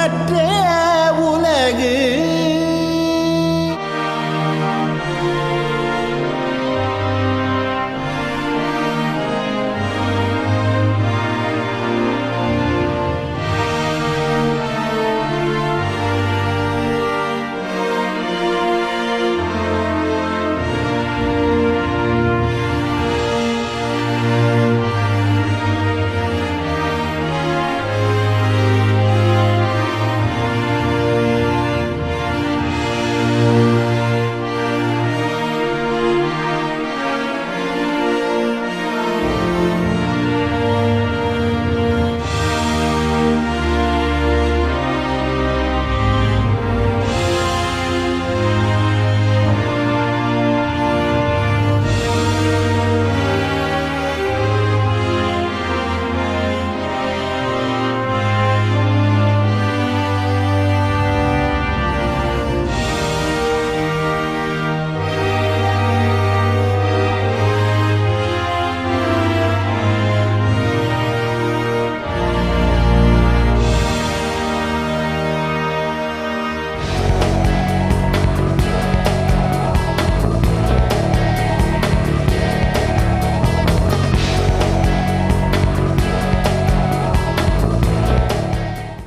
ஊனற்ற உலகு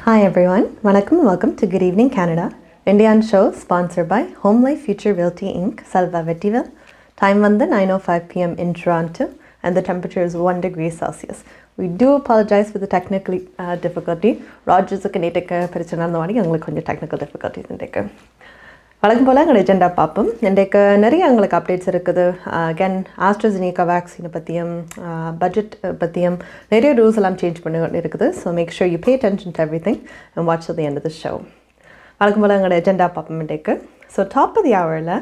Hi everyone, Vanakkam and welcome to Good Evening Canada, Indian show sponsored by Home Life Future Realty Inc., Salva Vettiville. Time on the 9:05 p.m. in Toronto and the temperature is 1 degree Celsius. We do apologize for the technical difficulty. Rogers is a technical difficulties in take. வழக்கம் போல் எங்கள் எஜெண்டா பார்ப்போம். இன்றைக்கு நிறைய எங்களுக்கு updates இருக்குது. Again AstraZeneca வேக்சினை பற்றியும் budget பற்றியும் நிறைய ரூல்ஸ் எல்லாம் சேஞ்ச் பண்ணி இருக்குது. So make sure you pay attention to everything and watch the end of the show. வழக்கம் போல் எங்களோட எஜெண்டா பார்ப்போம் இன்றைக்கு. ஸோ டாப் ஆஃப் தி ஹவரில்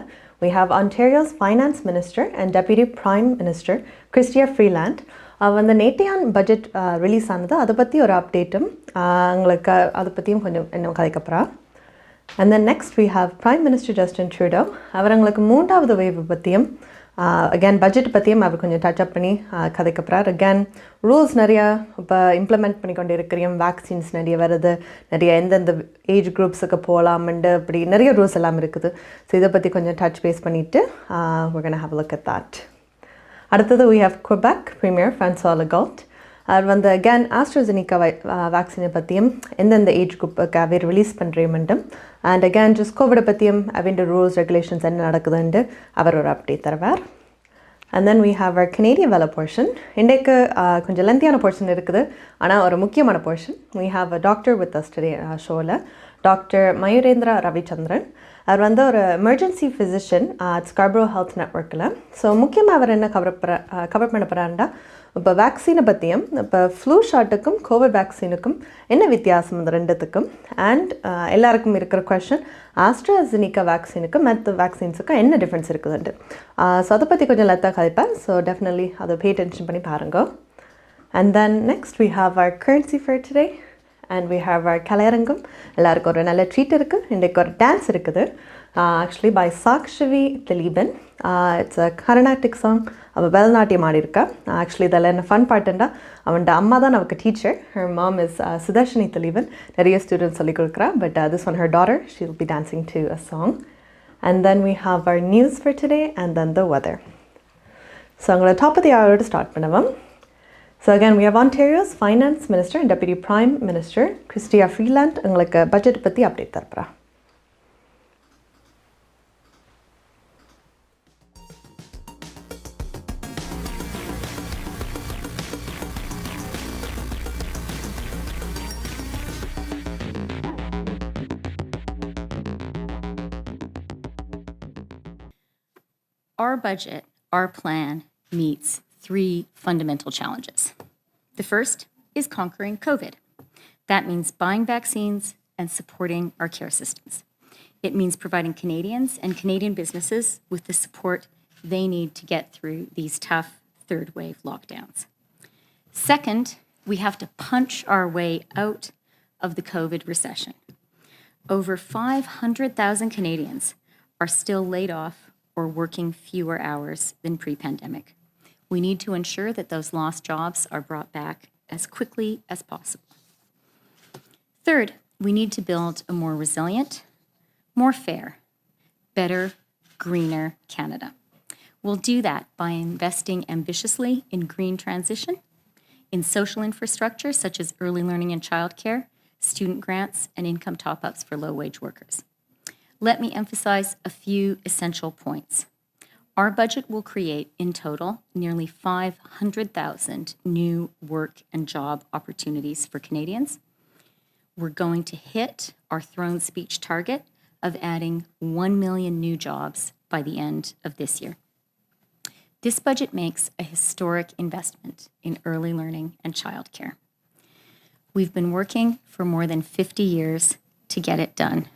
we have Ontario's Finance Minister and Deputy Prime Minister Chrystia Freeland. வந்து நேற்றையான் budget release ஆனது, அதை பற்றி ஒரு அப்டேட்டும் எங்களுக்கு அதை பற்றியும் கொஞ்சம் இன்னும் கதைக்கப்புறா. And then next we have Prime Minister Justin Trudeau. அவர் எங்களுக்கு மூன்றாவது வேவ் பற்றியும் அகேன் பட்ஜெட் பற்றியும் அவர் கொஞ்சம் டச் அப் பண்ணி கதைக்கப்புறார். அகேன் ரூல்ஸ் நிறையா இப்போ இம்ப்ளிமெண்ட் பண்ணி கொண்டு இருக்கிறோம். வேக்சின்ஸ் நிறைய வருது, நிறைய எந்தெந்த ஏஜ் குரூப்ஸுக்கு போகலாம்ண்டு அப்படி நிறைய ரூல்ஸ் எல்லாம் இருக்குது. ஸோ இதை பற்றி கொஞ்சம் டச் பேஸ் பண்ணிவிட்டு we're going to have a look at that. அடுத்தது we have Quebec Premier François Legault. அவர் வந்து அகேன் AstraZeneca வேக்சினை பற்றியும் எந்தெந்த ஏஜ் குரூப்புக்கு அவர் ரிலீஸ் பண்ணுறேன்ட்டும் அண்ட் அகேன் ஜஸ்ட் கோவிடை பற்றியும் அவன் ரூல்ஸ் ரெகுலேஷன்ஸ் என்ன நடக்குதுன்ட்டு அவர் ஒரு அப்டேட் தருவார். And then we have our Canadian வேலை போர்ஷன். இன்றைக்கு கொஞ்சம் லென்த்தியான போர்ஷன் இருக்குது, ஆனால் ஒரு முக்கியமான portion. We have a doctor with us today ஷோவில் Dr.Mayoorendra Ravichandiran. அவர் வந்து ஒரு எமர்ஜென்சி ஃபிசிஷியன் Scarborough ஹெல்த் நெட்ஒர்க்கில். ஸோ முக்கியமாக அவர் என்ன கவர் பண்ண போகிறாருண்டா இப்போ வேக்சினை பற்றியும் இப்போ ஃப்ளூ ஷாட்டுக்கும் கோவிட் வேக்சினுக்கும் என்ன வித்தியாசம் இந்த ரெண்டுத்துக்கும் அண்ட் எல்லாருக்கும் இருக்கிற கொஷன் AstraZeneca வேக்சினுக்கும் மற்ற வேக்சின்ஸுக்கும் என்ன டிஃப்ரென்ஸ் இருக்குதுன்ட்டு. ஸோ அதை பற்றி கொஞ்சம் லெத்தாக கதைப்பேன். ஸோ டெஃபினெட்லி அதை பே அட்டென்ஷன் பண்ணி பாருங்க. And then next we have our currency fair today and we have our கலையரங்கம். எல்லாருக்கும் ஒரு நல்ல ட்ரீட் இருக்குது. இன்றைக்கு ஒரு டான்ஸ் இருக்குது actually by Saakshavi Thileepan. It's a Carnatic song. அவள் பரதநாட்டியம் ஆடிருக்கா. ஆக்சுவலி இதில் என்ன ஃபன் பார்ட்டுண்டா அவன் அம்மா தான் நமக்கு teacher. Her mom is Sudashini Thileepan. நிறைய ஸ்டூடெண்ட்ஸ் சொல்லிக் கொடுக்குறா. But this one her daughter, she will be dancing to a song. And then we have our news for today and then the weather. So அவங்களோட top of the ஹவரோடு start பண்ணுவோம். So again, we have Ontario's Finance Minister and Deputy Prime Minister Chrystia Freeland உங்களுக்கு budget பற்றி update தரப்போறா. Our budget, our plan, meets three fundamental challenges. The first is conquering COVID. That means buying vaccines and supporting our care systems. It means providing Canadians and Canadian businesses with the support they need to get through these tough third wave lockdowns. Second, we have to punch our way out of the COVID recession. Over 500,000 Canadians are still laid off or working fewer hours than pre-pandemic. We need to ensure that those lost jobs are brought back as quickly as possible. Third, we need to build a more resilient, more fair, better, greener Canada. We'll do that by investing ambitiously in green transition, in social infrastructure such as early learning and childcare, student grants, and income top-ups for low-wage workers. Let me emphasize a few essential points. Our budget will create, in total, nearly 500,000 new work and job opportunities for Canadians. We're going to hit our throne speech target of adding 1 million new jobs by the end of this year. This budget makes a historic investment in early learning and childcare. We've been working for more than 50 years to get it done.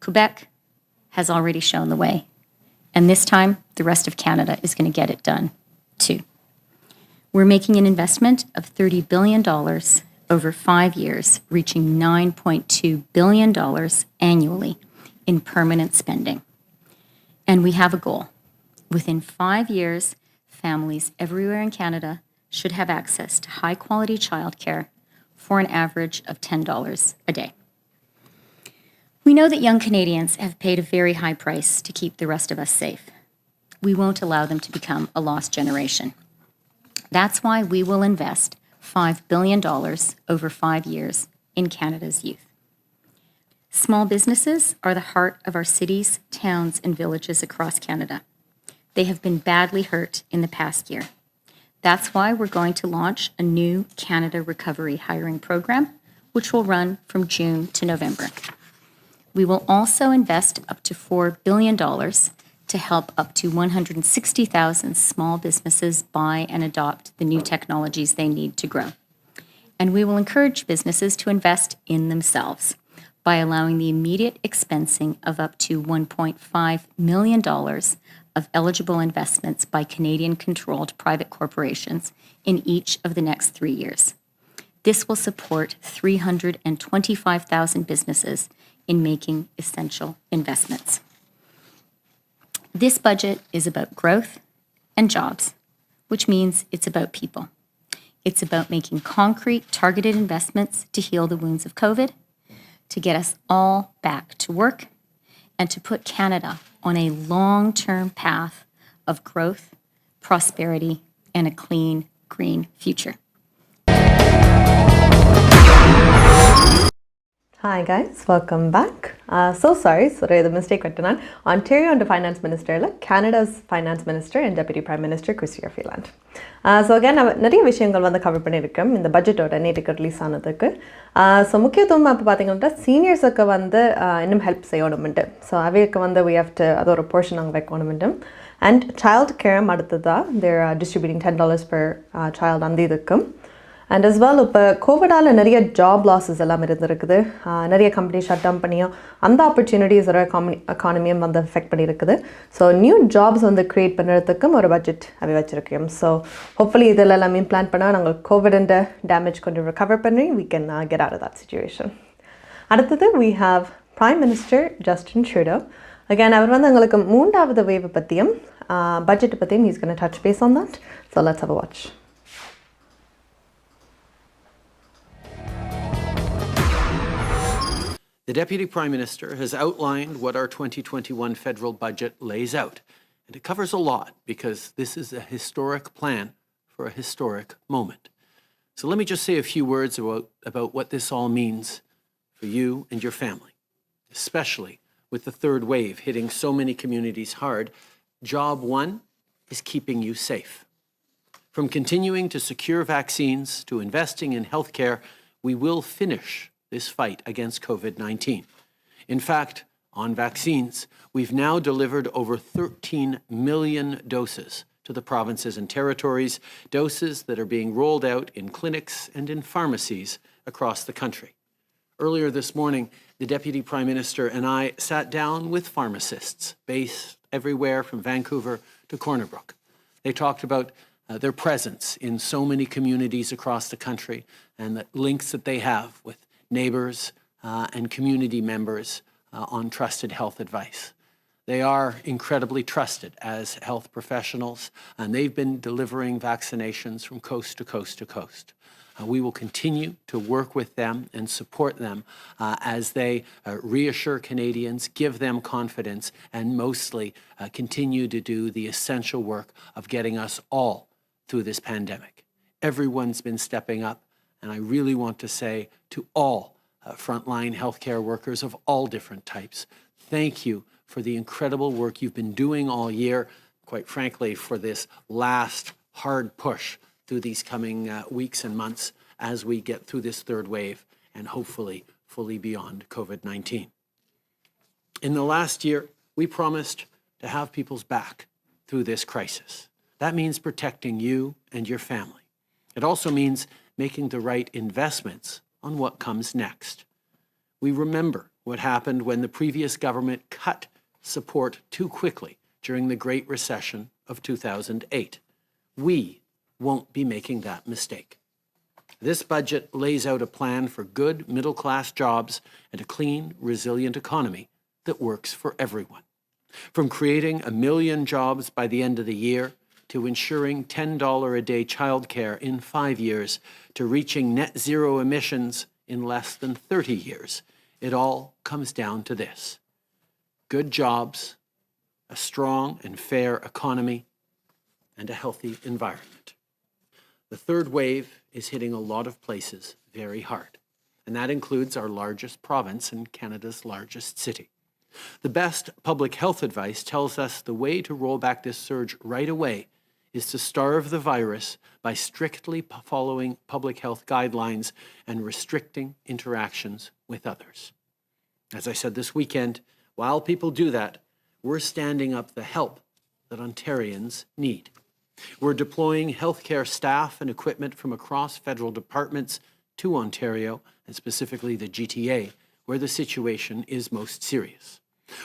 Quebec has already shown the way, and this time the rest of Canada is going to get it done too. We're making an investment of $30 billion over 5 years, reaching $9.2 billion annually in permanent spending. And we have a goal. Within 5 years, families everywhere in Canada should have access to high-quality childcare for an average of $10 a day. We know that young Canadians have paid a very high price to keep the rest of us safe. We won't allow them to become a lost generation. That's why we will invest $5 billion over 5 years in Canada's youth. Small businesses are the heart of our cities, towns, and villages across Canada. They have been badly hurt in the past year. That's why we're going to launch a new Canada Recovery Hiring Program, which will run from June to November. We will also invest up to $4 billion to help up to 160,000 small businesses buy and adopt the new technologies they need to grow. And we will encourage businesses to invest in themselves by allowing the immediate expensing of up to $1.5 million of eligible investments by Canadian-controlled private corporations in each of the next 3 years. This will support 325,000 businesses in making essential investments. This budget is about growth and jobs, which means it's about people. It's about making concrete, targeted investments to heal the wounds of COVID, to get us all back to work, and to put Canada on a long-term path of growth, prosperity, and a clean, green future. Hi guys, welcome back. Sorry, the mistake wettanaan. Ontario under Finance Minister, Canada's Finance Minister and Deputy Prime Minister Chrystia Freeland. So again, நிறைய விஷயங்கள் வந்து cover பண்ணியிருக்கோம் இந்த பட்ஜெட்டோட நேற்றுக்கு release ஆனதுக்கு. So முக்கியத்துவம் இப்போ பார்த்தீங்கன்னா சீனியர்ஸுக்கு வந்து இன்னும் ஹெல்ப் செய்யணும்ட்டு. ஸோ அவைக்கு வந்து we have to அது ஒரு போர்ஷன் நாங்கள் வைக்கணும்ட்டு. அண்ட் சைல்டு கேர் அடுத்ததாக they're distributing $10 per child அந்த இதுக்கும். அண்ட் as well இப்போ கோவிடால் நிறைய ஜாப் லாஸஸ் எல்லாம் இருந்திருக்குது. நிறைய கம்பெனி ஷட் டவுன் பண்ணியும் அந்த ஆப்பர்ச்சுனிட்டிஸ் எக்கானமியும் வந்து அஃபெக்ட் பண்ணியிருக்குது. ஸோ நியூ ஜாப்ஸ் வந்து க்ரியேட் பண்ணுறதுக்கும் ஒரு பட்ஜெட் அவை வச்சுருக்கோம். ஸோ ஹோப்ஃபுல்லி இதில் எல்லாமே பிளான் பண்ணால் நாங்கள் கோவிட் டேமேஜ் கொஞ்சம் ரெக்கவர் பண்ணி we can get out of that situation. அடுத்தது we have Prime Minister Justin Trudeau. Again, அவர் வந்து எங்களுக்கு 3வது வேவ் பற்றியும் பட்ஜெட் பற்றியும் he's going to touch base on that. So let's have a watch. The Deputy Prime Minister has outlined what our 2021 federal budget lays out, and it covers a lot because this is a historic plan for a historic moment. So let me just say a few words about what this all means for you and your family, especially with the third wave hitting so many communities hard. Job one is keeping you safe. From continuing to secure vaccines to investing in healthcare, we will finish this fight against COVID-19. In fact, on vaccines, we've now delivered over 13 million doses to the provinces and territories, doses that are being rolled out in clinics and in pharmacies across the country. Earlier this morning, the Deputy Prime Minister and I sat down with pharmacists based everywhere from Vancouver to Corner Brook. They talked about their presence in so many communities across the country and the links that they have with neighbors and community members on trusted health advice. They are incredibly trusted as health professionals, and they've been delivering vaccinations from coast to coast to coast. We will continue to work with them and support them as they reassure Canadians, give them confidence, and mostly continue to do the essential work of getting us all through this pandemic. Everyone's been stepping up, and I really want to say to all frontline healthcare workers of all different types, thank you for the incredible work you've been doing all year, quite frankly, for this last hard push through these coming weeks and months as we get through this third wave and hopefully fully beyond COVID-19. In the last year, we promised to have people's back through this crisis. That means protecting you and your family. It also means making the right investments on what comes next. We remember what happened when the previous government cut support too quickly during the Great Recession of 2008. We won't be making that mistake. This budget lays out a plan for good middle-class jobs and a clean, resilient economy that works for everyone. From creating 1 million jobs by the end of the year to ensuring $10 a day childcare in 5 years to reaching net zero emissions in less than 30 years, it all comes down to this: good jobs, a strong and fair economy, and a healthy environment. The third wave is hitting a lot of places very hard, and that includes our largest province and Canada's largest city. The best public health advice tells us the way to roll back this surge right away is to starve the virus by strictly following public health guidelines and restricting interactions with others. As I said this weekend, while people do that, we're standing up the help that Ontarians need. We're deploying healthcare staff and equipment from across federal departments to Ontario, and specifically the GTA, where the situation is most serious.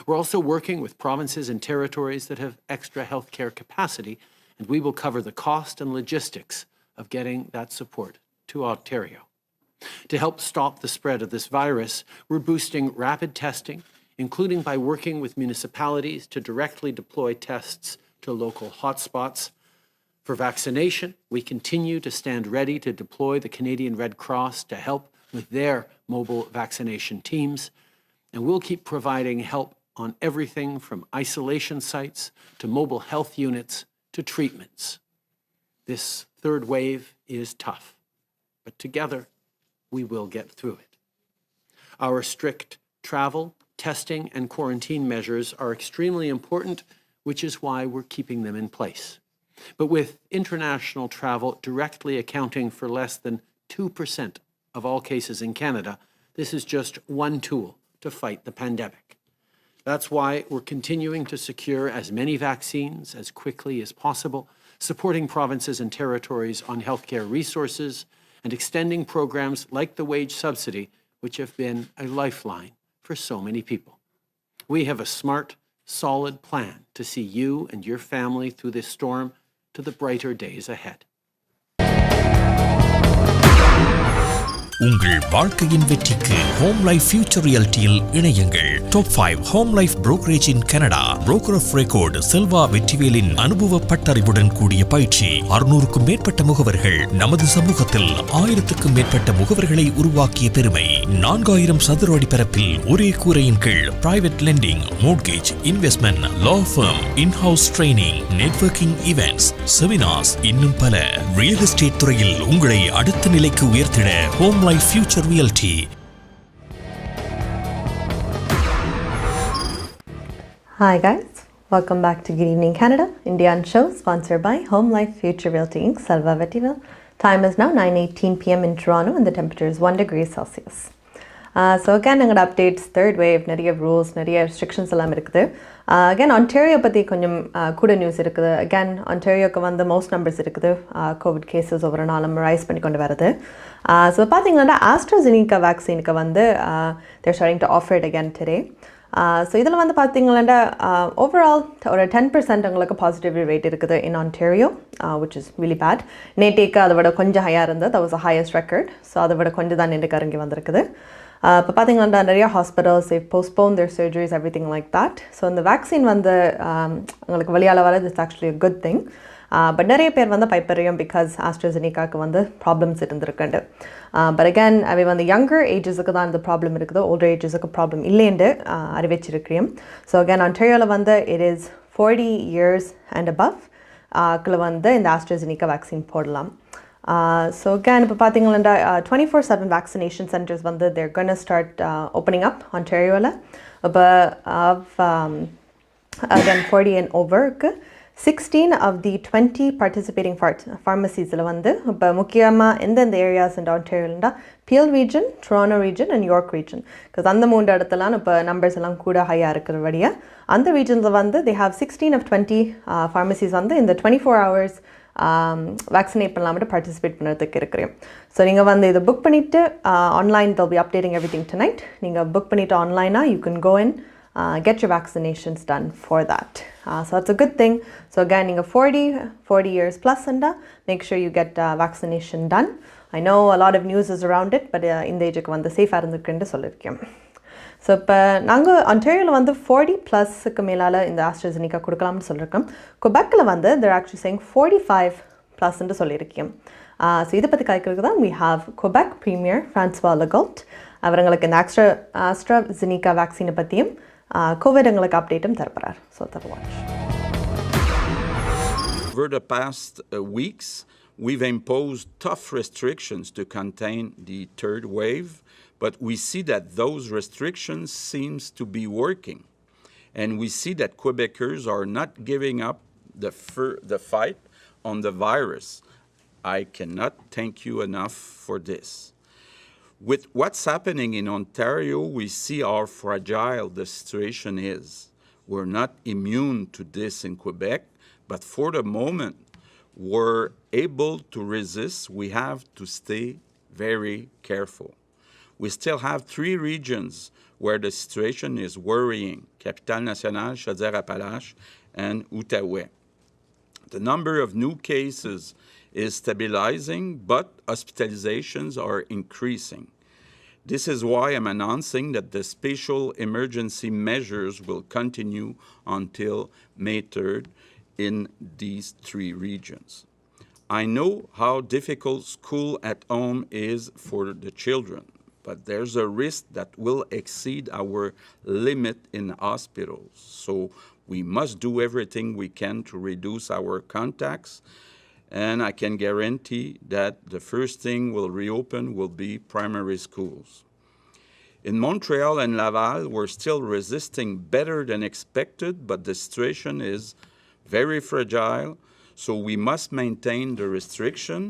We're also working with provinces and territories that have extra healthcare capacity, and we will cover the cost and logistics of getting that support to Ontario. To help stop the spread of this virus, we're boosting rapid testing, including by working with municipalities to directly deploy tests to local hotspots. For vaccination, we continue to stand ready to deploy the Canadian Red Cross to help with their mobile vaccination teams, and we'll keep providing help on everything from isolation sites to mobile health units to treatments. This third wave is tough, but together we will get through it. Our strict travel, testing, and quarantine measures are extremely important, which is why we're keeping them in place. But with international travel directly accounting for less than 2% of all cases in Canada, this is just one tool to fight the pandemic. That's why we're continuing to secure as many vaccines as quickly as possible, supporting provinces and territories on healthcare resources, and extending programs like the wage subsidy, which have been a lifeline for so many people. We have a smart, solid plan to see you and your family through this storm to the brighter days ahead. உங்கள் வாழ்க்கையின் வெற்றிக்கு Home life Future ரியாலிட்டியில் இணையுங்கள். Top 5 Home Life brokerage in Canada. Broker of record Selva வெற்றிவேலின் அனுபவ பட்டறிவுடன் கூடிய பயிற்சி. 600க்கும் மேற்பட்ட முகவர்கள் நமது சமூகத்தில் 1000க்கும் மேற்பட்ட முகவர்களை உருவாக்கிய பெருமை. 4000 சதுர அடி பரப்பில் ஒரே கூரையின் கீழ் private lending, mortgage, investment, law firm, inhouse training, networking events, seminars, இன்னும் பல. ரியல் எஸ்டேட் துறையில் உங்களை அடுத்த நிலைக்கு உயர்த்திட Home life Future Realty. Hi guys, welcome back to Good Evening Canada, Indian show sponsored by Home Life Future Realty Inc. Salva Vetiville. Time is now 9:18 p.m. in Toronto and the temperature is 1 degree Celsius. So again, நாங்கள் updates, third wave, நிறைய rules, நிறைய restrictions எல்லாம் இருக்குது. Again, Ontario பற்றி கொஞ்சம் கூட news இருக்குது. Again, Ontarioக்கு வந்து most numbers இருக்குது. COVID cases ஒவ்வொரு நாளும் ரைஸ் பண்ணி கொண்டு வருது. So பார்த்தீங்கன்னா AstraZeneca vaccine-க்கு வந்து they're starting to offer it again today. So இதில் வந்து பார்த்தீங்கன்னா ஓவரால் ஒரு 10% உங்களுக்கு பாசிட்டிவிட்டி ரேட் இருக்குது in Ontario, which is really bad. நேட்டேக்கு அதை விட கொஞ்சம் ஹையாக இருந்தது, that was the highest record. So அதை விட கொஞ்சம் தான் நின்று கரங்கி வந்திருக்குது. இப்போ பார்த்தீங்கன்னா நிறைய hospitals postpone their surgeries, everything like that. So இந்த வேக்சின் வந்து உங்களுக்கு வெளியால் வரது it's actually a good thing. But நிறைய பேர் வந்து பயப்படுறியும் பிகாஸ் ஆஸ்ட்ராஜெனிகாவுக்கு வந்து ப்ராப்ளம்ஸ் இருந்திருக்குண்டு. பட் அகேன் அவை வந்து யங்கர் ஏஜஸுக்கு தான் இந்த ப்ராப்ளம் இருக்குது, ஓல்டர் ஏஜஸுக்கு ப்ராப்ளம் இல்லைன்னு அறிவிச்சிருக்கிறேன். ஸோ அகேன் ஆன்டாரியோவில் வந்து it is 40 years and above க்குள்ள வந்து இந்த ஆஸ்ட்ராஜெனிகா வேக்சின் போடலாம். ஸோ அகேன் இப்போ பார்த்தீங்கன்னா 24/7 வேக்சினேஷன் சென்டர்ஸ் வந்து they're going to start opening up ஆன்டாரியோவில். இப்போ again 40 and overக்கு 16 of the 20 participating pharmacies வந்து இப்போ முக்கியமாக எந்தெந்த ஏரியாஸ் இந்த ஆன்டாரியோலண்டா Peel region, Toronto region and York region. Because அந்த 3 இடத்துலாம் இப்போ நம்பர்ஸ் எல்லாம் கூட ஹையாக இருக்கிறபடியாக அந்த ரீஜன்ஸில் வந்து they have 16 of 20 pharmacies வந்து இந்த 24 hours வேக்சினேட் பண்ணலாம்ட்டு பார்ட்டிசிபேட் பண்ணுறதுக்கு இருக்கிறேன். ஸோ நீங்கள் வந்து இதை புக் பண்ணிவிட்டு online they'll be updating everything tonight. நீங்கள் புக் பண்ணிவிட்டு ஆன்லைனாக you can go in, get your vaccinations done for that. So it's a good thing. So again, நீங்கள் 40 years plus and make sure you get vaccination done. I know a lot of news is around it, but இந்த ஏஜுக்கு வந்து சேஃபாக இருந்துக்குன்னு சொல்லியிருக்கேன். So இப்போ நாங்கள் ஆன்டாரியோவில் வந்து 40+ மேலால் இந்த ஆஸ்ட்ராஜெனிகா கொடுக்கலாம்னு சொல்லியிருக்கோம். குபெக்கில் வந்து they're actually saying 45+ சொல்லியிருக்கேன். ஸோ இதை பற்றி கேட்கறதுக்கு தான் we have Quebec Premier François Legault. அவங்களுக்கு இந்த ஆஸ்ட்ராஜெனிகா வேக்சினை பற்றியும் கோவிட் எங்களுக்கு அப்டேட்டும் தரப்படுறார். So that watch. Over the past weeks, we've imposed tough restrictions to contain the third wave, but we see that those restrictions seems to be working. And we see that Quebecers are not giving up the fight on the virus. I cannot thank you enough for this. With what's happening in Ontario, we see how fragile the situation is. We're not immune to this in Quebec, but for the moment, we're able to resist. We have to stay very careful. We still have 3 regions where the situation is worrying: Capitale-Nationale, Chaudière-Appalaches, and Outaouais. The number of new cases is stabilizing, but hospitalizations are increasing. This is why I'm announcing that the special emergency measures will continue until May 3rd in these 3 regions. I know how difficult school at home is for the children, but there's a risk that will exceed our limit in hospitals. So we must do everything we can to reduce our contacts, and I can guarantee that the first thing will reopen will be primary schools. In Montreal and Laval, we're still resisting better than expected, but the situation is very fragile, so we must maintain the restriction.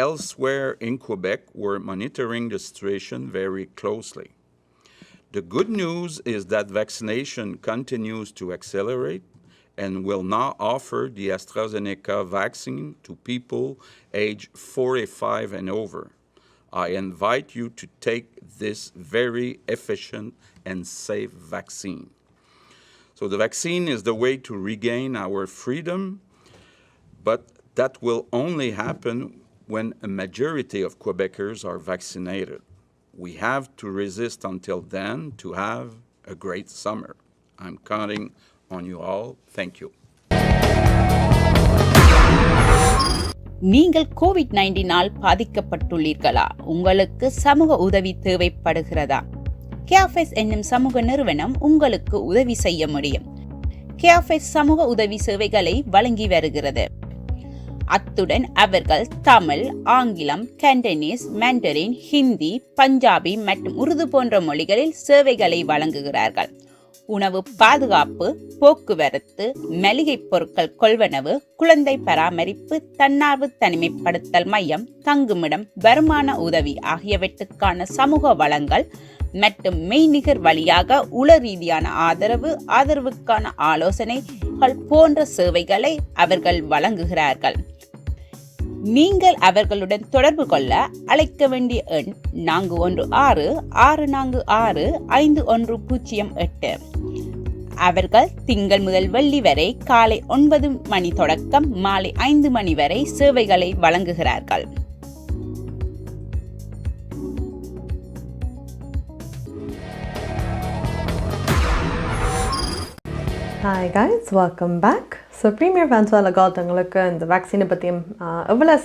Elsewhere in Quebec, we're monitoring the situation very closely. The good news is that vaccination continues to accelerate and will now offer the AstraZeneca vaccine to people aged 45 and over. I invite you to take this very efficient and safe vaccine. So the vaccine is the way to regain our freedom, but that will only happen when a majority of Quebecers are vaccinated. We have to resist until then to have a great summer. I'm counting on you all. Thank you. நீங்கள் COVID-19 பாதிக்கப்பட்டுள்ளீர்களா? உங்களுக்கு சமூக உதவி தேவைப்படுகிறதா? கேஃபெஸ் என்னும் சமூக நிறுவனம் உங்களுக்கு உதவி செய்ய முடியும். கேஃபெஸ் சமூக உதவி சேவைகளை வழங்கி வருகிறது. அத்துடன் அவர்கள் தமிழ், ஆங்கிலம், கண்டனீஸ், மண்டரின், ஹிந்தி, பஞ்சாபி மற்றும் உருது போன்ற மொழிகளில் சேவைகளை வழங்குகிறார்கள். உணவு பாதுகாப்பு, போக்குவரத்து, மளிகை பொருட்கள் கொள்வனவு, குழந்தை பராமரிப்பு, தன்னார்வ தனிமைப்படுத்தல் மையம், தங்குமிடம், வருமான உதவி ஆகியவற்றுக்கான சமூக வளங்கள் மற்றும் மெய்நிகர் வழியாக உள ரீதியான ஆதரவுக்கான ஆலோசனைகள் போன்ற சேவைகளை அவர்கள் வழங்குகிறார்கள். நீங்கள் அவர்களுடன் தொடர்பு கொள்ள அழைக்க வேண்டிய எண் 416-646-5108. அவர்கள் திங்கள் முதல் வெள்ளி வரை காலை 9 மணி தொடக்கம் மாலை 5 மணி வரை சேவைகளை வழங்குகிறார்கள். Hi guys, welcome back. So Premier François Legault உங்களுக்கு இந்த வேக்சினை பற்றியும் எவ்வளோ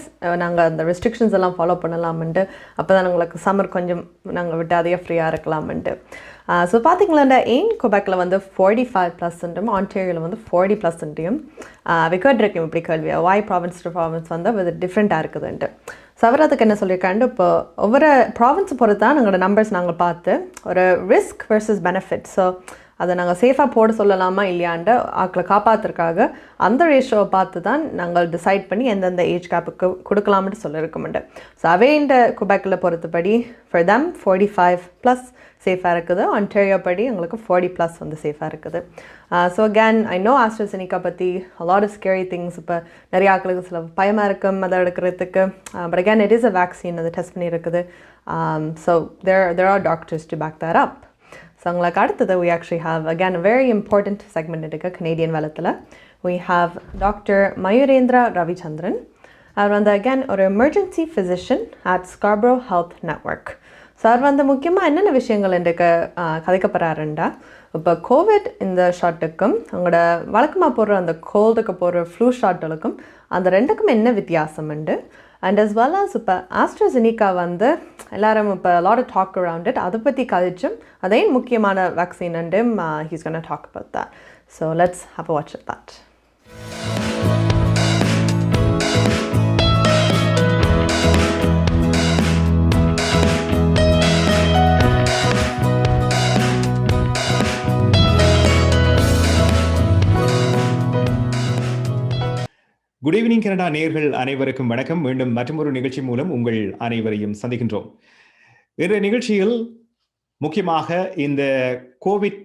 நாங்கள் அந்த ரெஸ்ட்ரிக்ஷன்ஸ் எல்லாம் ஃபாலோ பண்ணலாம்ன்ட்டு அப்போ தான் உங்களுக்கு சம்மர் கொஞ்சம் நாங்கள் விட்டு அதே ஃப்ரீயாக இருக்கலாம்ன்ட்டு. ஸோ பார்த்தீங்களா எயின் குபெக்கில் வந்து 45+, ஆன்டேரியோவில் வந்து 40+. விக்கெட்ருக்கும் இப்படி கேள்வியாக வாய் ப்ராவின்ஸ் டு ப்ராவின்ஸ் வந்து அது டிஃப்ரெண்ட்டாக இருக்குதுன்ட்டு. ஸோ அவர் அதுக்கு என்ன சொல்லியிருக்காண்டு, இப்போ ஒவ்வொரு ப்ராவின்ஸை பொறுத்து தான் நாங்களோட நம்பர்ஸ் நாங்கள் பார்த்து ஒரு ரிஸ்க் வெர்சஸ் பெனிஃபிட், ஸோ அதை நாங்கள் சேஃபாக போட சொல்லலாமா இல்லையாண்டு ஆக்களை காப்பாற்றுறதுக்காக அந்த ரேஷியோவை பார்த்து தான் நாங்கள் டிசைட் பண்ணி எந்தெந்த ஏஜ் கேப்புக்கு கொடுக்கலாம்னு சொல்லியிருக்கோம்ண்டு. ஸோ அவே இந்த குபெக்கில் பொறுத்தபடி ஃபார் தம் 45+ சேஃபாக இருக்குது. ஆன்டேரியோ படி எங்களுக்கு 40+ வந்து சேஃபாக இருக்குது. So again I know AstraZeneca பற்றி லாட் ஆஃப் ஸ்கேரி திங்ஸ், இப்போ நிறைய ஆக்களுக்கு சில பயமாக இருக்கும் அதை எடுக்கிறதுக்கு. But again it is a vaccine, அதை டெஸ்ட் பண்ணியிருக்குது. So there are doctors to back that up. ஸோ உங்களுக்கு அடுத்தது we actually have again a very important segment இருக்குது கனேடியன் வளத்தில். we have Dr.Mayoorendra Ravichandiran. அவர் வந்து again ஒரு emergency physician at Scarborough Health Network. So அவர் வந்து முக்கியமாக என்னென்ன விஷயங்கள் இன்றைக்கு கதைக்கப்படுறாருண்டா, இப்போ கோவிட் இந்த ஷாட்டுக்கும் அவங்களோட வழக்கமாக போடுற அந்த கோல்டுக்கு போடுற ஃப்ளூ ஷாட்டுகளுக்கும் அந்த ரெண்டுக்கும் என்ன வித்தியாசம் உண்டு, அண்ட் as well as இப்போ AstraZeneca வந்து எல்லாரும் இப்போ lot of talk around it, அதை பற்றி கதைச்சும் அதே முக்கியமான vaccine and he's going to talk about that. So let's have a watch at that. Good evening Canada நேயர்கள் அனைவருக்கும் வணக்கம். மீண்டும் மற்றொரு நிகழ்ச்சி மூலம் உங்கள் அனைவரையும் சந்திக்கின்றோம். இன்றைய நிகழ்ச்சியில் முக்கியமாக இந்த கோவிட்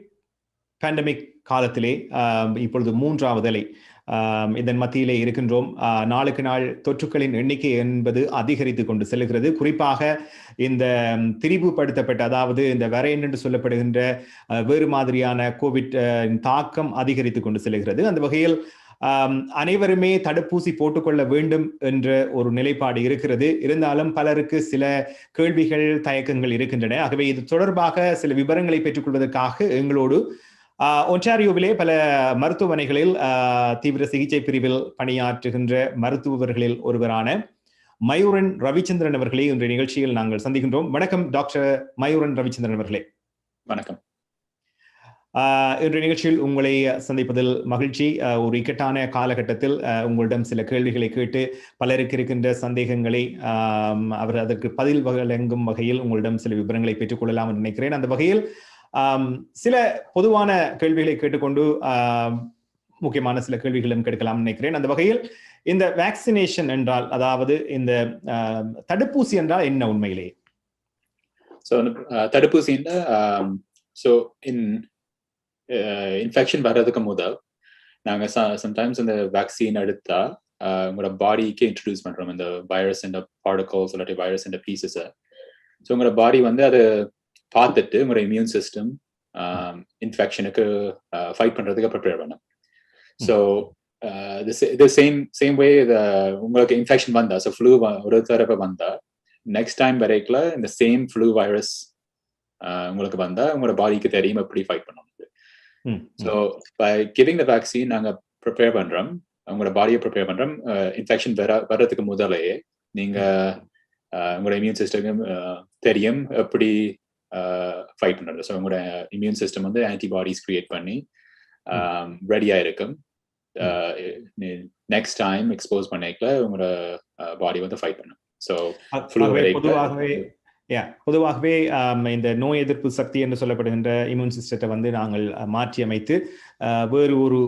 பேண்டமிக் காலத்திலே இப்பொழுது 3வது அலை இதன் மத்தியிலே இருக்கின்றோம். நாளுக்கு நாள் தொற்றுக்களின் எண்ணிக்கை என்பது அதிகரித்து கொண்டு செல்கிறது. குறிப்பாக இந்த திரிவுபடுத்தப்பட்ட, அதாவது இந்த வேரியன்ட் என்று சொல்லப்படுகின்ற வேறு மாதிரியான கோவிட் தாக்கம் அதிகரித்து கொண்டு செல்கிறது. அந்த வகையில் அனைவருமே தடுப்பூசி போட்டுக்கொள்ள வேண்டும் என்ற ஒரு நிலைப்பாடு இருக்கிறது. இருந்தாலும் பலருக்கு சில கேள்விகள், தயக்கங்கள் இருக்கின்றன. ஆகவே இது தொடர்பாக சில விவரங்களை பெற்றுக்கொள்வதற்காக எங்களோடு ஒன்டாரியோவிலே பல மருத்துவமனைகளில் தீவிர சிகிச்சை பிரிவில் பணியாற்றுகின்ற மருத்துவர்களில் ஒருவரான மயூரன் ரவிச்சந்திரன் அவர்களே இன்றைய நிகழ்ச்சியில் நாங்கள் சந்திக்கின்றோம். வணக்கம் டாக்டர் மயூரன் ரவிச்சந்திரன் அவர்களே. வணக்கம். இன்றைய நிகழ்ச்சியில் உங்களை சந்திப்பதில் மகிழ்ச்சி. ஒரு இக்கட்டான காலகட்டத்தில் உங்களிடம் சில கேள்விகளை கேட்டு பலருக்கு இருக்கின்ற சந்தேகங்களை அவர் அதற்கு பதில் வழங்கும் வகையில் உங்களிடம் சில விவரங்களை பெற்றுக்கொள்ளலாம் என்று நினைக்கிறேன். அந்த வகையில் சில பொதுவான கேள்விகளை கேட்டுக்கொண்டு முக்கியமான சில கேள்விகளும் கேட்கலாம் நினைக்கிறேன். அந்த வகையில் இந்த வேக்சினேஷன் என்றால், அதாவது இந்த தடுப்பூசி என்றால் என்ன உண்மையிலே? தடுப்பூசி இன்ஃபெக்ஷன் வர்றதுக்கு முதல் நாங்கள் சம்டைம்ஸ் இந்த வேக்சின் எடுத்தா உங்களோட பாடிக்கு இன்ட்ரடியூஸ் பண்றோம் இந்த வைரஸ் இந்த பார்ட்டிகல்ஸ் இல்லாட்டி வைரஸ் இந்த பீசஸை. ஸோ உங்களோட பாடி வந்து அதை பார்த்துட்டு உங்களோட இம்யூன் சிஸ்டம் இன்ஃபெக்ஷனுக்கு ஃபைட் பண்றதுக்கு ப்ரிப்பேர் பண்ணும். ஸோ இது சேம் வே உங்களுக்கு இன்ஃபெக்ஷன் வந்தா, ஸோ ஃப்ளூ ஒரு தடவை வந்தா நெக்ஸ்ட் டைம் வரைக்குள்ள இந்த சேம் ஃப்ளூ வைரஸ் உங்களுக்கு வந்தா உங்களோட பாடிக்கு தெரியும் எப்படி ஃபைட் பண்ணணும். So by giving the vaccine நாங்கள் ப்ரிப்பேர் பண்றோம், உங்களோட பாடியை ப்ரிப்பேர் பண்றோம். இன்ஃபெக்ஷன் வர்றதுக்கு முதலையே நீங்க உங்களோட இம்யூன் சிஸ்டம் தெரியும் எப்படி ஃபைட் பண்றது. ஸோ உங்களோட இம்யூன் சிஸ்டம் வந்து ஆன்டிபாடிஸ் கிரியேட் பண்ணி ரெடியா இருக்கும். நெக்ஸ்ட் டைம் எக்ஸ்போஸ் பண்ணிக்கல உங்களோட பாடி வந்து ஃபைட் பண்ணும். ஸோ பொதுவாகவே இந்த நோய் எதிர்ப்பு சக்தி என்று சொல்லப்படுகின்ற இம்யூன் சிஸ்டத்தை வந்து நாங்கள் மாற்றி அமைத்து வேறு ஒரு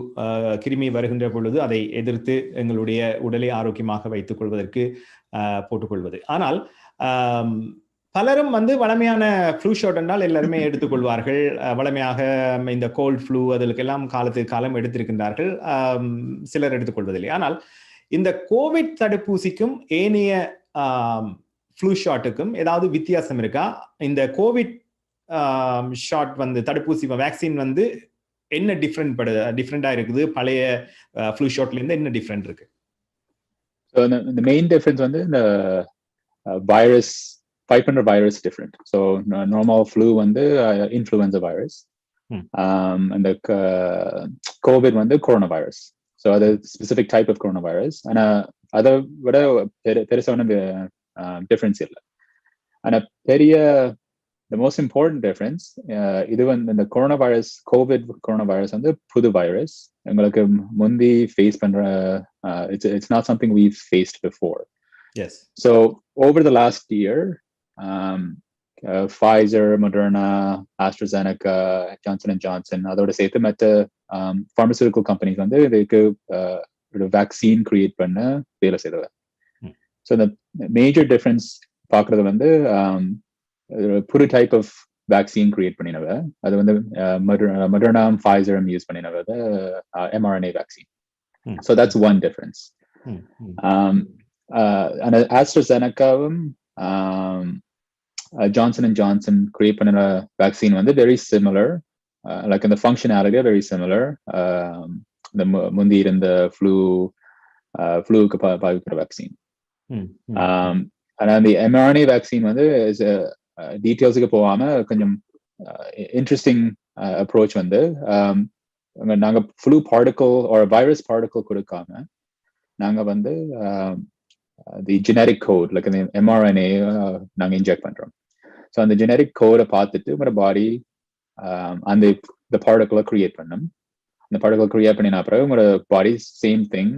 கிருமி வருகின்ற பொழுது அதை எதிர்த்து எங்களுடைய உடலை ஆரோக்கியமாக வைத்துக் கொள்வதற்கு போட்டுக்கொள்வது. ஆனால் பலரும் வந்து வளமையான ஃப்ளூ ஷாட் என்றால் எல்லாருமே எடுத்துக்கொள்வார்கள். வளமையாக இந்த கோல்ட் ஃப்ளூ அதற்கெல்லாம் காலத்துக்கு காலம் எடுத்திருக்கின்றார்கள், சிலர் எடுத்துக்கொள்வதில்லை. ஆனால் இந்த கோவிட் தடுப்பூசிக்கும் ஏனைய ஃப்ளூ ஷாட்டுக்கும் ஏதாவது வித்தியாசம் இருக்கா? இந்த கோவிட் ஷாட் வந்து தடுப்பூசி வேக்சின் வந்து என்ன டிஃப்ரெண்டா இருக்குது பழைய ஃப்ளூ ஷாட்ல இருந்து என்ன டிஃப்ரெண்ட் இருக்கு? இந்த மெயின் டிஃபரன்ஸ் வந்து இந்த வைரஸ் ஃபைட் பண்ற virus different. So normal flu வந்து influenza virus, And the COVID வந்து coronavirus. So அது specific type of coronavirus. ஆனா அதை விட பெருசா ஒன்றும் difference இல்லை. ஆனா பெரிய the most important difference இது வந்து இந்த COVID coronavirus வந்து புது virus. எங்களுக்கு முந்தி face பண்ற it's not something we've faced before. Yes. So over the last year, Pfizer, Moderna, AstraZeneca, Johnson & Johnson, அதோட சேர்த்து மற்ற pharmaceutical companies வந்து இதுக்கு ஒரு vaccine create பண்ண வேலை செய்தவை. So the major difference பார்க்கறது வந்து புது type of vaccine create பண்ணினவை. அது வந்து Moderna, Pfizer யூஸ் பண்ணினவை mRNA vaccine. So that's one difference. And AstraZeneca Johnson & Johnson create பண்ண vaccine வந்து very similar, like in the functionality are very similar. The முந்தி இருந்த flu-க்கு பாவிக்கிற vaccine. And the mRNA vaccine வந்து is details-க்கு போகாம கொஞ்சம் interesting approach வந்து நாங்க flu particle or virus particle கொடுக்காம நாங்க வந்து the genetic code, like in the mRNA, நாங்க inject பண்றோம். So அந்த genetic code பார்த்துட்டு உங்களோட body அந்த the particle create பண்ணும். அந்த particle create பண்ணின அப்புறம் உங்களோட body same thing,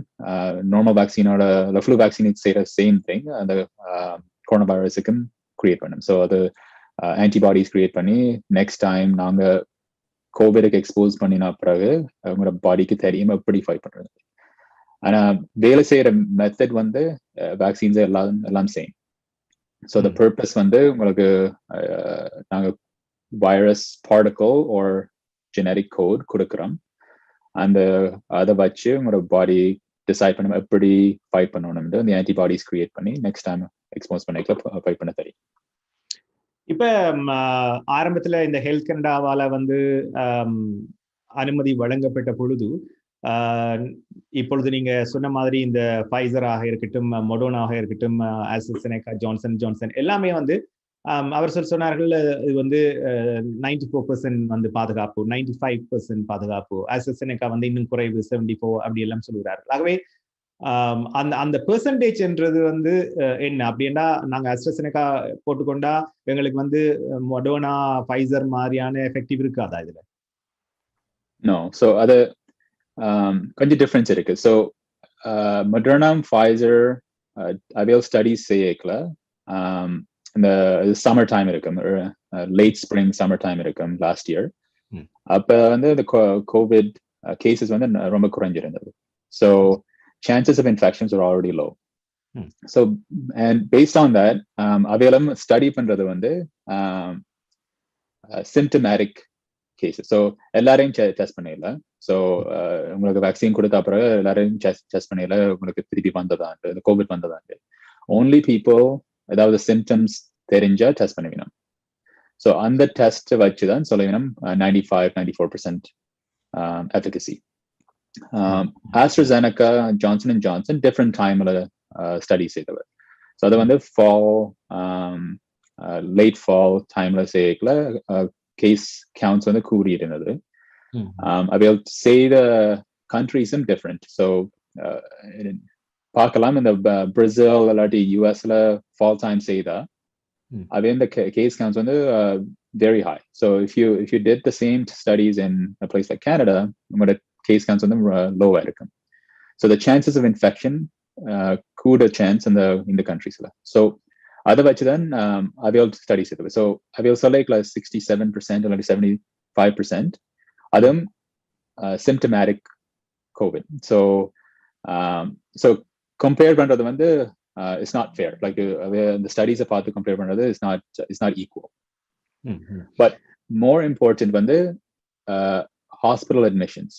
normal vaccine or the flu vaccine say the same thing, அந்த coronavirus-க்கும் create பண்ணும். So அது antibodies create பண்ணி next time நாங்க COVID-க்கு expose பண்ணின பிறகு உங்களோட bodyக்கு தெரியும் எப்படி fight பண்றது. ஆனா வேலை செய்யற மெத்தட் வந்து வேக்சின்ஸ் எல்லாம் சேம். ஸோ த பர்பஸ் வந்து உங்களுக்கு நாங்க virus particle or generic code கொடுக்குறோம். அதை வச்சு உங்களோட பாடி டிசைட் பண்ண எப்படி ஃபைட் பண்ணணும்னு அந்த ஆன்டிபாடிஸ் கிரியேட் பண்ணி நெக்ஸ்ட் டைம் எக்ஸ்போஸ் பண்ணிக்கலாம் ஃபைட் பண்ண தெரியும். இப்ப ஆரம்பத்துல இந்த ஹெல்த் கனடாவால வந்து அனுமதி வழங்கப்பட்ட பொழுது இப்பொழுது நீங்க சொன்ன மாதிரி இந்த ஃபைசராக இருக்கட்டும், மொடோனாக இருக்கட்டும், ஆஸ்ட்ராசெனெகா, ஜான்சன் எல்லாமே வந்து அவர் சொன்னார்கள் இது வந்து 94% வந்து பாதுகாப்பு, 95% பாதுகாப்பு, ஆஸ்ட்ராசெனெகா வந்து இன்னும் குறைவு 74 அப்படி எல்லாம் சொல்லுகிறார்கள். ஆகவே அந்த பெர்சன்டேஜ்ன்றது வந்து என்ன அப்படின்னா நாங்க ஆஸ்ட்ராசெனெகா போட்டுக்கொண்டா எங்களுக்கு வந்து மொடோனா ஃபைசர் மாதிரியான எஃபெக்டிவ் இருக்காதா இதுல? No. So அது கொஞ்சம் டிஃபரன்ஸ் இருக்கு. ஸோ Moderna, Pfizer அவைல் ஸ்டடிஸ் செய்யல இந்த சம்மர் டைம் இருக்கும், லேட் ஸ்ப்ரிங் சம்மர் டைம் இருக்கும் லாஸ்ட் இயர். அப்போ வந்து இந்த கோவிட் கேசஸ் வந்து ரொம்ப குறைஞ்சிருந்தது. So chances of infections are already low. So and based on that அவையெல்லாம் ஸ்டடி பண்றது வந்து சிம்டமேட்டிக் கேசஸ். ஸோ எல்லாரையும் டெஸ்ட் பண்ணிடல. ஸோ உங்களுக்கு வேக்சின் கொடுத்த அப்புறம் எல்லாரையும் டெஸ்ட் பண்ணிடல உங்களுக்கு திருப்பி வந்ததாண்டு இந்த கோவிட் வந்ததாண்டு. ஓன்லி பீப்புள் ஏதாவது சிம்டம்ஸ் தெரிஞ்சா டெஸ்ட் பண்ணுவீங்க. ஸோ அந்த டெஸ்ட் வச்சுதான் சொல்லுவீங்க 95-94% efficacy. AstraZeneca, Johnson & Johnson different timeல ஸ்டடி செய்தவர். ஸோ அதை வந்து லேட் ஃபால் டைம்ல செய்யல case counts வந்து கூடி இருந்தது. I will say the countries are different. So பார்க்கலாம் இந்த Brazil இல்லாட்டி USல fall time செய்தா I the case counts வந்து very high. So if you did the same studies in a place like Canada, உங்களோட case counts வந்து low இருக்கும். So the chances of infection கூட chance in the countries. So அதை வச்சுதான் அவையல் studies இருக்கு. So அவையல் சொல்ல 67% இல்லாட்டி 75% அதுவும் சிம்டமேட்டிக் கோவிட். ஸோ கம்பேர் பண்றது வந்து இட்ஸ் நாட் ஃபேர். லைக் இந்த ஸ்டடிஸை பார்த்து கம்பேர் பண்றது it's not equal. But more important வந்து hospital admissions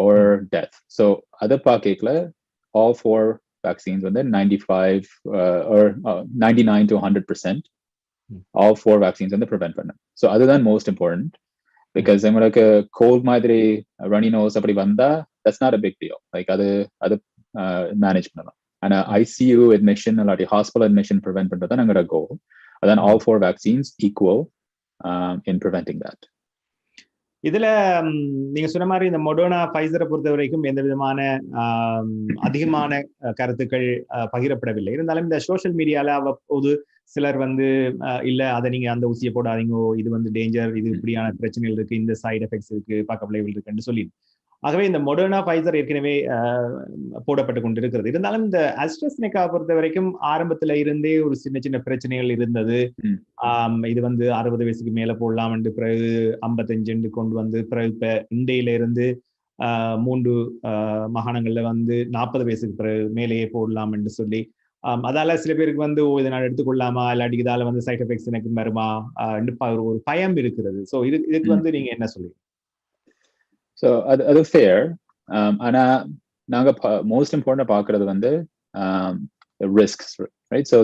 or death. So அதை பார்க்கல all four vaccines வந்து 95 or 99 to 100% all four vaccines வந்து prevent பண்ண. So அதுதான் most important because உங்களுக்கு cold மாதிரி runny nose அப்படி வந்தா that's not a big deal. Like அது manage பண்ணலாம். And ICU admission இல்லாட்டி hospital admission prevent பண்றது தான் எங்களோட goal. Then all four vaccines equal in preventing that. இதுல நீங்க சொன்ன மாதிரி இந்த மொடர்னா ஃபைசரை பொறுத்த வரைக்கும் எந்த விதமான அதிகமான கருத்துக்கள் பகிரப்படவில்லை. இருந்தாலும் இந்த சோசியல் மீடியால அவ்வப்போது சிலர் வந்து இல்ல அதை நீங்க அந்த ஊசியை போடாதீங்க, இது வந்து டேஞ்சர், இது இப்படியான பிரச்சனைகள் இருக்கு, இந்த சைடு எஃபெக்ட்ஸ் இருக்கு, பக்க விளைவுகள் இருக்குன்னு சொல்லி. ஆகவே இந்த மொடர்னா ஃபைசர் ஏற்கனவே போடப்பட்டு கொண்டிருக்கிறது. இருந்தாலும் இந்த AstraZeneca பொறுத்த வரைக்கும் ஆரம்பத்துல இருந்தே ஒரு சின்ன சின்ன பிரச்சனைகள் இருந்தது. இது வந்து 60 வயசுக்கு மேல போடலாம், பிறகு 55 கொண்டு வந்து பிறகு இப்ப இந்தியில இருந்து 3 மாகாணங்கள்ல வந்து 40 வயசுக்கு பிறகு மேலேயே போடலாம் என்று சொல்லி, அதால சில பேருக்கு வந்து இதை நான் எடுத்துக்கொள்ளாமா, இல்லாட்டி இதால வந்து சைட் எஃபெக்ட்ஸ் எனக்கு வருமா ஒரு பயம் இருக்கிறது. ஸோ இதுக்கு வந்து நீங்க என்ன சொல்லுவீங்க? ஸோ அது ஃபேர். ஆனா நாங்க மோஸ்ட் இம்பார்ட்டன்ட் பார்க்கறது வந்து ரிஸ்க்ஸ், ரைட்? ஸோ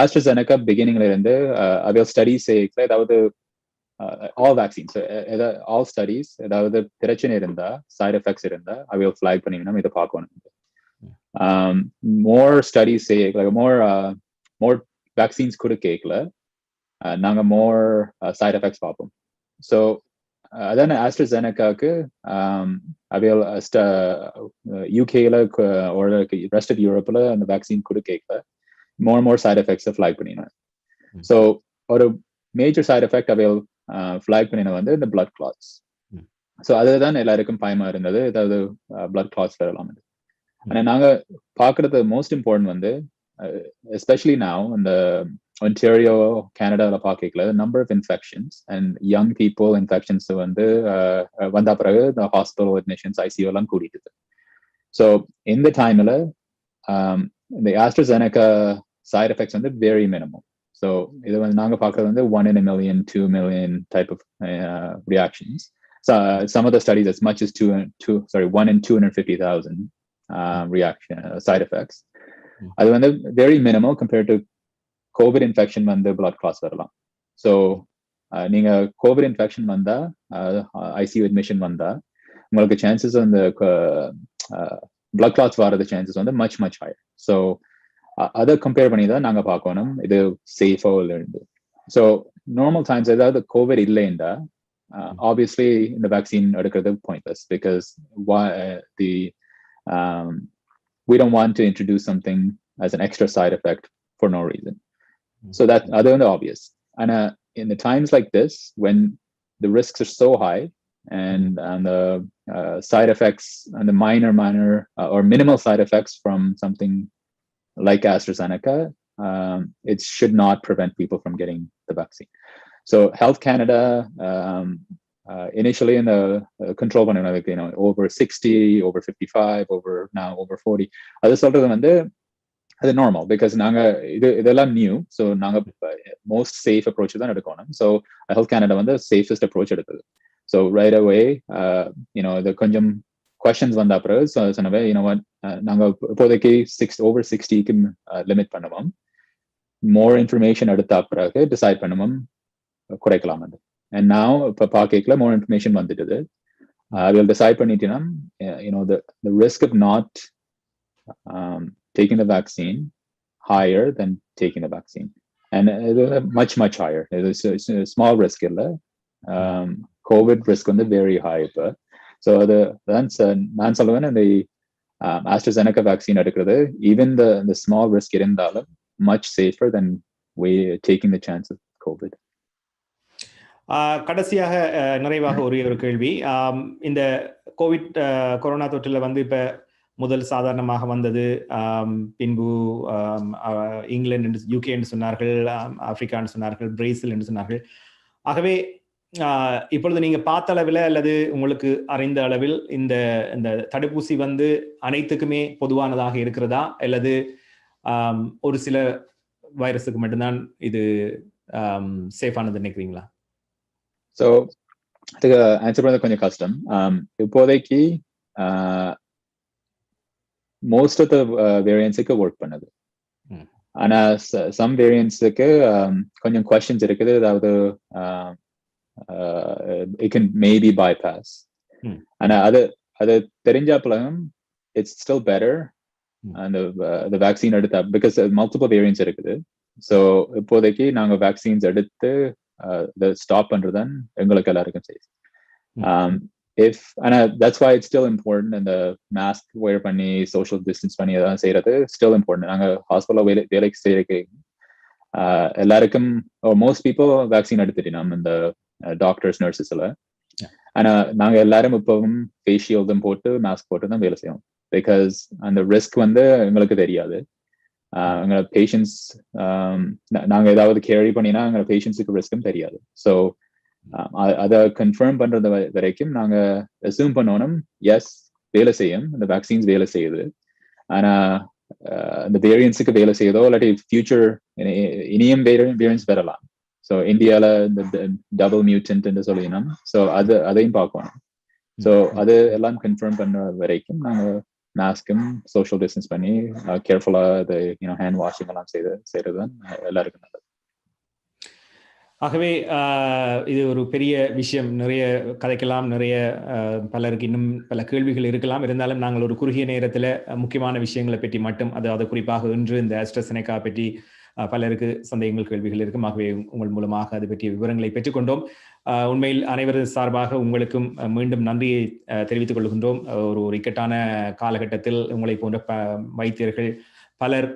AstraZeneca பிகினிங்ல இருந்து அவைல் ஸ்டடிஸ் ஏதாவது ஆல் வேக்சின்ஸ், ஆல் ஸ்டடிஸ் ஏதாவது பிரச்சனை இருந்தா, சைட் எஃபெக்ட்ஸ் இருந்தா அவைல் ஃபிளாக் பண்ணிக்கணும், இதை பார்க்கணும். மோர் ஸ்டடிஸ் மோர் வேக்சின்ஸ் கூட கேட்கல, நாங்க மோர் சைட் எஃபெக்ட்ஸ் பார்ப்போம். ஸோ அதான் AstraZenecaக்கு அவைல் யூகேல ஒரு ரெஸ்ட் ஆஃப் யூரோப்ல அந்த வேக்சின் கூட கேட்கல, மோர் சைட் எஃபெக்ட்ஸை ஃபிளாக் பண்ணினேன். ஸோ ஒரு மேஜர் சைட் எஃபெக்ட் அவைல் ஃபிளாக் பண்ணின வந்து இந்த பிளட் கிளாட்ஸ். ஸோ அதுதான் எல்லாருக்கும் பயமா இருந்தது, ஏதாவது பிளட் கிளாட்ஸ் வரலாம். ஆனால் நாங்க பார்க்கறது மோஸ்ட் இம்பார்ட்டன்ட் வந்து எஸ்பெஷலி நவ் இந்த Ontario, Canada பார்க்கல, number of infections and young people infections வந்து வந்த பிறகு the hospital admissions, ICU எல்லாம் கூடிட்டது. So இந்த டைம்ல இந்த AstraZeneca side effects வந்து very minimal. So இது வந்து நாங்க பார்க்கறது வந்து 1 in a million, 2 million type of reactions. So some of the studies as much as 1 in 250,000 reaction side effects. அது வந்து very minimal compared to Covid infection வந்து blood clots வரலாம். ஸோ நீங்க கோவிட் இன்ஃபெக்ஷன் வந்தா, ஐசியூ அட்மிஷன் வந்தா, உங்களுக்கு chances அந்த blood clots வர்றது சான்சஸ் வந்து மச் ஹையர். ஸோ அதை கம்பேர் பண்ணி தான் நாங்கள் பார்க்கணும் இது சேஃபா இருந்து. ஸோ நார்மல் டைம்ஸ் ஏதாவது கோவிட் இல்லைண்டா ஆப்வியஸ்லி இந்த வேக்சின் எடுக்கிறது pointless, because we don't want to introduce something as an extra side effect for no reason. So that's other than the obvious. And in the times like this, when the risks are so high and the side effects and the minor or minimal side effects from something like AstraZeneca, it should not prevent people from getting the vaccine. So Health Canada initially in the control panel, like, over 60, over 55, now over 40. Other sort of them அது normal, because நாங்க இதெல்லாம் new. So நாங்க most safe approach தான் எடுக்கணும். So health Canada வந்து safest approach எடுத்தது. So right away இது கொஞ்சம் கொஸ்டின்ஸ் வந்த பிறகு சொன்னவே நாங்க இப்போதைக்கு over 60க்கு லிமிட் பண்ணுவோம், மோர் இன்ஃபர்மேஷன் எடுத்த பிறகு டிசைட் பண்ணுவோம் குறைக்கலாம். அண்ட் நான் இப்போ பார்க்கல மோர் இன்ஃபர்மேஷன் வந்துட்டுது, அதில் டிசைட் பண்ணிட்டீங்கன்னா the risk of not taking the vaccine higher than taking the vaccine, and much higher. It's a small risk illa. COVID risk on the very high. So that's நான் சொல்லுவேன் இந்த AstraZeneca vaccine எடுக்கிறது even the small risk இருந்தாலும் much safer than taking the chance of COVID. கடைசியாக நிறைவாக ஒரு கேள்வி. இந்த கொரோனா தொற்றில் வந்து இப்ப முதல் சாதாரணமாக வந்தது, பின்பு இங்கிலாந்து என்று யூகே என்று சொன்னார்கள், ஆப்பிரிக்கா என்று சொன்னார்கள், பிரேசில் என்று சொன்னார்கள். ஆகவே இப்பொழுது நீங்க பார்த்த அளவில் அல்லது உங்களுக்கு அறிந்த அளவில் இந்த தடுப்பூசி வந்து அனைத்துக்குமே பொதுவானதாக இருக்கிறதா, அல்லது ஒரு சில வைரஸுக்கு மட்டும்தான் இது சேஃபானது நினைக்கிறீங்களா? ஸோ அதுக்கு ஆன்சர் பண்ணது கொஞ்சம் கஷ்டம். இப்போதைக்கு most of the variants-க்கு ஒர்க் பண்ணுது. ஆனா some variants-க்கு கொஞ்சம் questions இருக்குது, அதாவது it can maybe bypass. ஆனா அது தெரிஞ்சாப்பலும் it's still better the vaccine எடுத்தா, because multiple variants இருக்குது. ஸோ இப்போதைக்கு நாங்கள் வேக்சின்ஸ் எடுத்து இதை ஸ்டாப் பண்றதுதான் எங்களுக்கு எல்லாருக்கும் safe. That's why it's still important, and the mask wear பண்ணி social distance பண்ணி அதெல்லாம் செய்யறது still important. நாங்க ஹாஸ்பிட்டல்ல வேலைக்கு செய்யறதுக்கு எல்லாருக்கும் most people வேக்சின் எடுத்துட்டோம், இந்த டாக்டர்ஸ் நர்சஸ் எல்லாம். ஆனா நாங்க எல்லாரும் இப்பவும் ஃபேஸ் ஷீல்டும் போட்டு மாஸ்க் போட்டு தான் வேலை செய்வோம். பிகாஸ் அந்த ரிஸ்க் எங்களுக்கு தெரியாது. எங்களை பேஷண்ட்ஸ் நாங்க ஏதாவது கேரி பண்ணினா எங்களை பேஷண்ட்ஸுக்கு ரிஸ்க்கும் தெரியாது. ஸோ அதை கன்ஃபார்ம் பண்றது வரைக்கும் நாங்க அஸ்யூம் பண்ணணும், எஸ் வேலை செய்யும், இந்த வேக்சின்ஸ் வேலை செய்யுது. ஆனா இந்த வேரியன்ஸுக்கு வேலை செய்யுதோ இல்லாட்டி ஃபியூச்சர் இனியும் வேரியன்ஸ் வரலாம். ஸோ இந்தியாவில் இந்த டபுள் மியூட்டன்ட் என்று சொல்லினோம். ஸோ அதையும் பார்க்கணும். ஸோ அது எல்லாம் கன்ஃபார்ம் பண்ண வரைக்கும் நாங்கள் மாஸ்க்கும் சோஷியல் டிஸ்டன்ஸ் பண்ணி கேர்ஃபுல்லாக அது ஹேண்ட் வாஷிங் எல்லாம் செய்கிறது தான் எல்லாருக்கும் நல்லது. ஆகவே இது ஒரு பெரிய விஷயம். நிறைய கதைக்கலாம், நிறைய பலருக்கு இன்னும் பல கேள்விகள் இருக்கலாம். இருந்தாலும் நாங்கள் ஒரு குறுகிய நேரத்தில் முக்கியமான விஷயங்களை பற்றி மட்டும், அது குறிப்பாக இன்று இந்த AstraZeneca பற்றி பலருக்கு சந்தேகங்கள், கேள்விகள் இருக்கும். ஆகவே உங்கள் மூலமாக அது பற்றிய விவரங்களை பெற்றுக்கொண்டோம். உண்மையில் அனைவரது சார்பாக உங்களுக்கும் மீண்டும் நன்றியை தெரிவித்துக் கொள்கின்றோம். ஒரு இக்கட்டான காலகட்டத்தில் உங்களை போன்ற வைத்தியர்கள் பலர்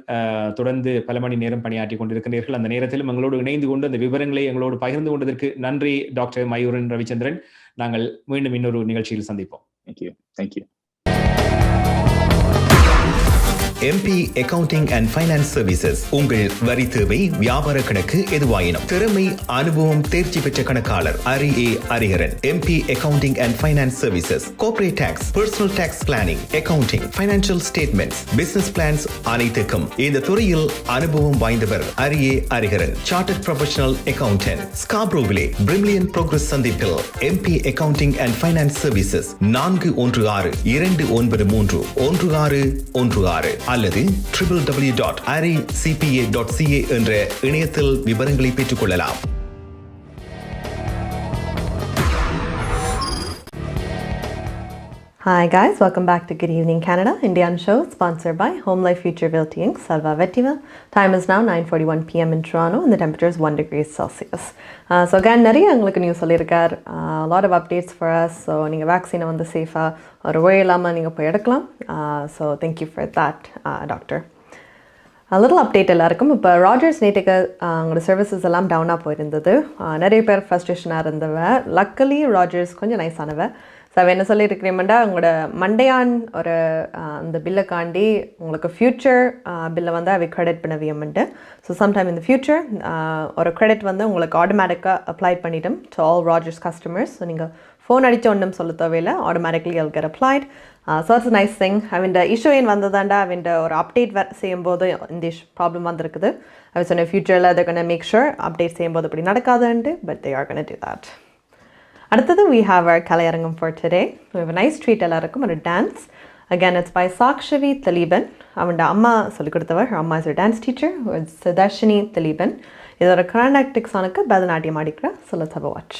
தொடர்ந்து பல மணி நேரம் பணியாற்றி கொண்டிருக்கிறீர்கள். அந்த நேரத்திலும் எங்களோடு இணைந்து கொண்டு அந்த விவரங்களை எங்களோடு பகிர்ந்து கொண்டதற்கு நன்றி டாக்டர் மயூரன் ரவிச்சந்திரன். நாங்கள் மீண்டும் இன்னொரு நிகழ்ச்சியில் சந்திப்போம். Thank you. MP Accounting and Finance Services. உங்கள் வரி தேவை, வியாபார கணக்கு எதுவாயினும் திறமை, அனுபவம், தேர்ச்சி பெற்ற கணக்காளர் Hariharan. MP Accounting and Finance Services. Corporate Tax, Personal Tax Planning, Accounting, Financial Statements, Business Plans அனைத்துக்கும் இந்த துறையில் அனுபவம் வாய்ந்தவர் Hariharan. Chartered Professional Accountant. Scarborough, Brimley Progress சந்திப்பில் MP Accounting and Finance Services 416-293-1616 அல்லது www.aricpa.ca என்ற இணையத்தில் விவரங்களை பெற்றுக் கொள்ளலாம். Hi guys, welcome back to Good Evening Canada, Indian show sponsored by Home Life Future Realty Inc. Salva Vettival. Time is now 9:41 p.m. in Toronto and the temperature is 1 degree Celsius. So again, நிறைய உங்களுக்கு news சொல்லியிருக்கார். A lot of updates for us. So நீங்கள் வேக்சினை சேஃபாக ஒரு ஒரே இல்லாமல் நீங்கள் போய் எடுக்கலாம். So thank you for that, doctor. Little update எல்லாருக்கும். இப்போ ராஜர்ஸ் நேற்றுக்கு அவங்களோட சர்வீசஸ் எல்லாம் டவுனாக போயிருந்தது. நிறைய பேர் ஃப்ரஸ்ட்ரேஷனாக இருந்தவ. லக்கலி ராஜர்ஸ் கொஞ்சம் நைஸானவ. ஸோ அவள் என்ன சொல்லியிருக்கிறேன்டா, உங்களோட மண்டையான் ஒரு அந்த பில்லை காண்டி உங்களுக்கு ஃப்யூச்சர் பில்லை அவை க்ரெடிட் பண்ணவியம்ட்டு. ஸோ சம்டைம் இந்த ஃப்யூச்சர் ஒரு க்ரெடிட் உங்களுக்கு ஆட்டோமேட்டிக்காக அப்ளை பண்ணிட்டோம் to all Rogers customers. So நீங்கள் ஃபோன் அடித்த ஒன்றும் சொல்ல தேவையில்லை, ஆட்டோமேட்டிக்லி அது get applied. So it's nice thing. அவன் இஷ்யூ ஏன் வந்ததாண்டா, அவன் ஒரு அப்டேட் செய்யும்போது இந்த ப்ராப்ளம் வந்திருக்குது. அவன் சொன்ன ஃப்யூச்சரில் அதை கொண்டு மேக் ஷூர் அப்டேட் செய்யும்போது அப்படி நடக்காதுன்ட்டு, but they are gonna do that. அடுத்தது we have our Kalaiyarangam for today. We have a nice treat எல்லாருக்கும், ஒரு dance. Again, it's by Saakshavi Thileepan. அவனோட அம்மா சொல்லிக் கொடுத்தவர். Her அம்மா is a dance teacher, Saakshavi Thileepan. இதோட Carnatic சானுக்கு Bharatanatyam ஆடிக்கிற. So let's have a watch.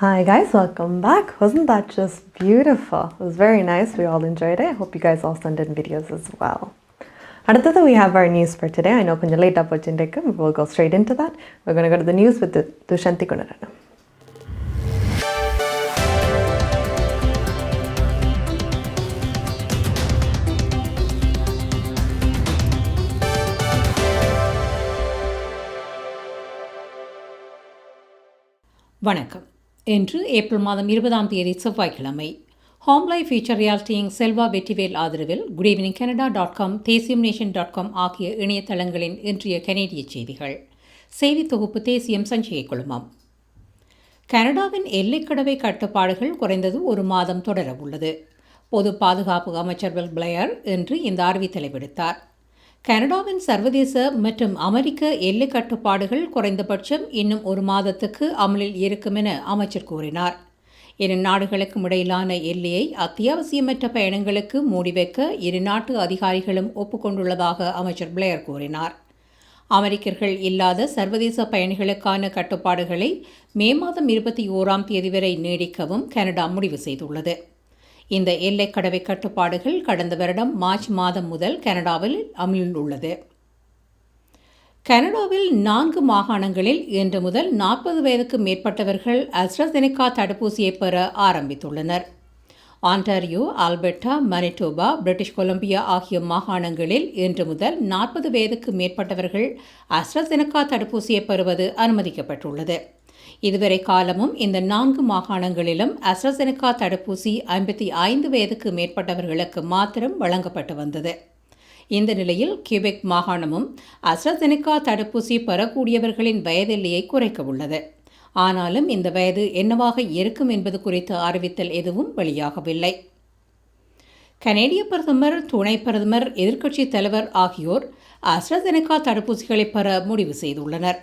Hi guys, welcome back. Wasn't that just beautiful? It was very nice. We all enjoyed it. I hope you guys all sent in videos as well. அடுத்தது we have our news for today. I know கொஞ்சம் லேட்டாக போச்சுருக்கு. We'll go straight into that. We're going to go to the news with Dushanti Gunaranam. வணக்கம். இன்று April மாதம் 20ஆம் தேதி செவ்வாய்க்கிழமை. Home life future ரியாலிட்டியின் செல்வா வெற்றிவேல் ஆதரவில் goodevningcanada.com தேசியம்நேஷன்.com ஆகிய இணையதளங்களின் இன்றைய கனேடிய செய்திகள். செய்தி தொகுப்பு தேசியம் சஞ்சய குழுமம். கனடாவின் எல்லைக்கடவை கட்டுப்பாடுகள் குறைந்தது ஒரு மாதம் தொடர உள்ளது. பொது பாதுகாப்பு அமைச்சர் வில் பிளேயர் இன்று இந்த அறிவித்தலை விடுத்தார். கனடாவின் சர்வதேச மற்றும் அமெரிக்க எல்லை கட்டுப்பாடுகள் குறைந்தபட்சம் இன்னும் ஒரு மாதத்துக்கு அமலில் இருக்கும் என அமைச்சர் கூறினார். இரு நாடுகளுக்கும் இடையிலான எல்லையை அத்தியாவசியமற்ற பயணங்களுக்கு மூடிவைக்க இரு நாட்டு அதிகாரிகளும் ஒப்புக்கொண்டுள்ளதாக அமைச்சர் பிளேயர் கூறினார். அமெரிக்கர்கள் இல்லாத சர்வதேச பயணிகளுக்கான கட்டுப்பாடுகளை மே மாதம் 21ஆம் தேதி வரை நீடிக்கவும் கனடா முடிவு செய்துள்ளது. இந்த எல்லைக்கடவை கட்டுப்பாடுகள் கடந்த வருடம் மார்ச் மாதம் முதல் கனடாவில் அமலில் உள்ளது. கனடாவில் 4 மாகாணங்களில் இன்று முதல் 40 வயதுக்கு மேற்பட்டவர்கள் AstraZeneca தடுப்பூசியை பெற ஆரம்பித்துள்ளனர். Ontario, Alberta, Manitoba, British Columbia ஆகிய மாகாணங்களில் இன்று முதல் 40 வயதுக்கு மேற்பட்டவர்கள் AstraZeneca தடுப்பூசியை பெறுவது அனுமதிக்கப்பட்டுள்ளது. இதுவரை காலமும் இந்த 4 மாகாணங்களிலும் AstraZeneca தடுப்பூசி 55 வயதுக்கு மேற்பட்டவர்களுக்கு மாத்திரம் வழங்கப்பட்டு வந்தது. இந்த நிலையில் Quebec மாகாணமும் AstraZeneca தடுப்பூசி பெறக்கூடியவர்களின் வயதெல்லையை குறைக்க உள்ளது. ஆனாலும் இந்த வயது என்னவாக இருக்கும் என்பது குறித்த அறிவித்தல் எதுவும் வெளியாகவில்லை. கனேடிய பிரதமர், துணை பிரதமர், எதிர்க்கட்சித் தலைவர் ஆகியோர் AstraZeneca தடுப்பூசிகளை பெற முடிவு செய்துள்ளனர்.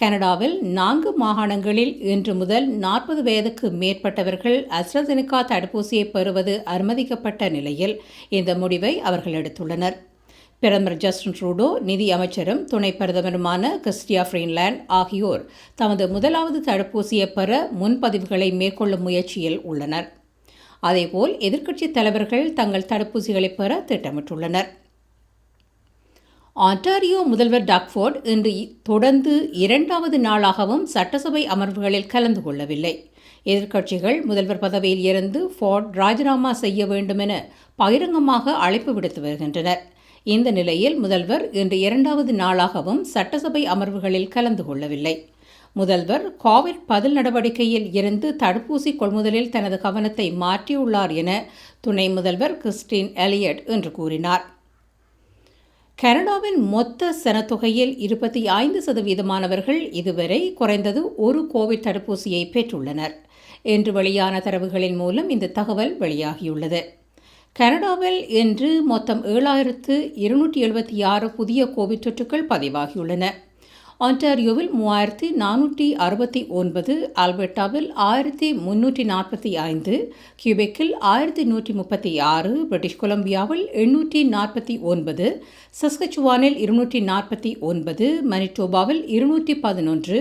கனடாவில் 4 மாகாணங்களில் இன்று முதல் 40 வயதுக்கு மேற்பட்டவர்கள் AstraZeneca தடுப்பூசியை பெறுவது அனுமதிக்கப்பட்ட நிலையில் இந்த முடிவை அவர்கள் எடுத்துள்ளனர். பிரதமர் ஜஸ்டின் ட்ரூடோ, நிதி அமைச்சரும் துணை பிரதமருமான கிறிஸ்டியா ஃப்ரீலாண்ட் ஆகியோர் தமது முதலாவது தடுப்பூசியை பெற முன்பதிவுகளை மேற்கொள்ளும் முயற்சியில் உள்ளனர். அதேபோல் எதிர்க்கட்சித் தலைவர்கள் தங்கள் தடுப்பூசிகளை பெற திட்டமிட்டுள்ளனர். ஆன்டாரியோ முதல்வர் டாக்ஃபோர்ட் இன்று தொடர்ந்து 2வது நாளாகவும் சட்டசபை அமர்வுகளில் கலந்து கொள்ளவில்லை. எதிர்க்கட்சிகள் முதல்வர் பதவியில் இருந்து ஃபோர்ட் ராஜினாமா செய்ய வேண்டும் என பகிரங்கமாக அழைப்பு விடுத்து வருகின்றனர். இந்த நிலையில் முதல்வர் இன்று 2வது நாளாகவும் சட்டசபை அமர்வுகளில் கலந்து கொள்ளவில்லை. முதல்வர் கோவிட் பதில் நடவடிக்கையில் இருந்து தடுப்பூசி கொள்முதலில் தனது கவனத்தை மாற்றியுள்ளார் என துணை முதல்வர் கிறிஸ்டின் எலியட் இன்று கூறினார். கனடாவின் மொத்த சனத்தொகையில் 25% இதுவரை குறைந்தது ஒரு கோவிட் தடுப்பூசியை பெற்றுள்ளனர். இன்று வெளியான தரவுகளின் மூலம் இந்த தகவல் வெளியாகியுள்ளது. கனடாவில் இன்று மொத்தம் 7,276 புதிய கோவிட் தொற்றுகள் பதிவாகியுள்ளன. ஆன்டாரியோவில் 3,469, ஆல்பர்டாவில் 1,345, கியூபெக்கில் 1,136, பிரிட்டிஷ் கொலம்பியாவில் 849, சஸ்கச்சுவானில் 249, மனிட்டோபாவில் 211,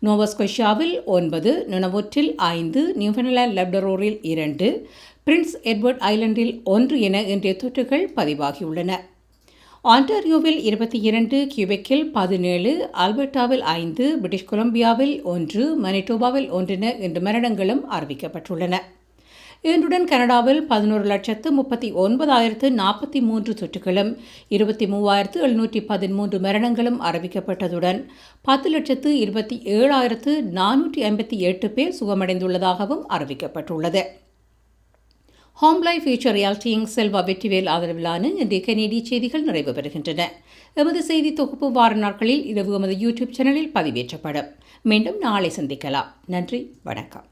நோவாஸ்கோஷியாவில் 9, நுனவொற்றில் 5, நியூஃபவுண்ட்லாந்து லப்ரடோரில் 2, பிரின்ஸ் எட்வர்ட் ஐலண்டில் 1 என இன்றைய தொற்றுகள் பதிவாகியுள்ளன. ஆன்டாரியோவில் 22, கியூபெக்கில் 17, ஆல்பர்டாவில் 5, பிரிட்டிஷ் கொலம்பியாவில் 1, மனிட்டோபாவில் 1 என இன்று மரணங்களும் அறிவிக்கப்பட்டுள்ளன. இன்றுடன் கனடாவில் 11,39,043 தொற்றுகளும் 23,713 மரணங்களும் அறிவிக்கப்பட்டதுடன் 10,27,458 பேர் சுகமடைந்துள்ளதாகவும் அறிவிக்கப்பட்டுள்ளது. ஹோம் லைஃப் ஃபியூச்சர் ரியாலிட்டியின் செல்வா வெற்றிவேல் ஆதரவிலான இன்றைய கனேடிய செய்திகள் நிறைவு பெறுகின்றன. எமது செய்தி தொகுப்பு வார நாட்களில் இரவு எமது யூடியூப் சேனலில் பதிவேற்றப்படும். மீண்டும் நாளை சந்திக்கலாம். நன்றி, வணக்கம்.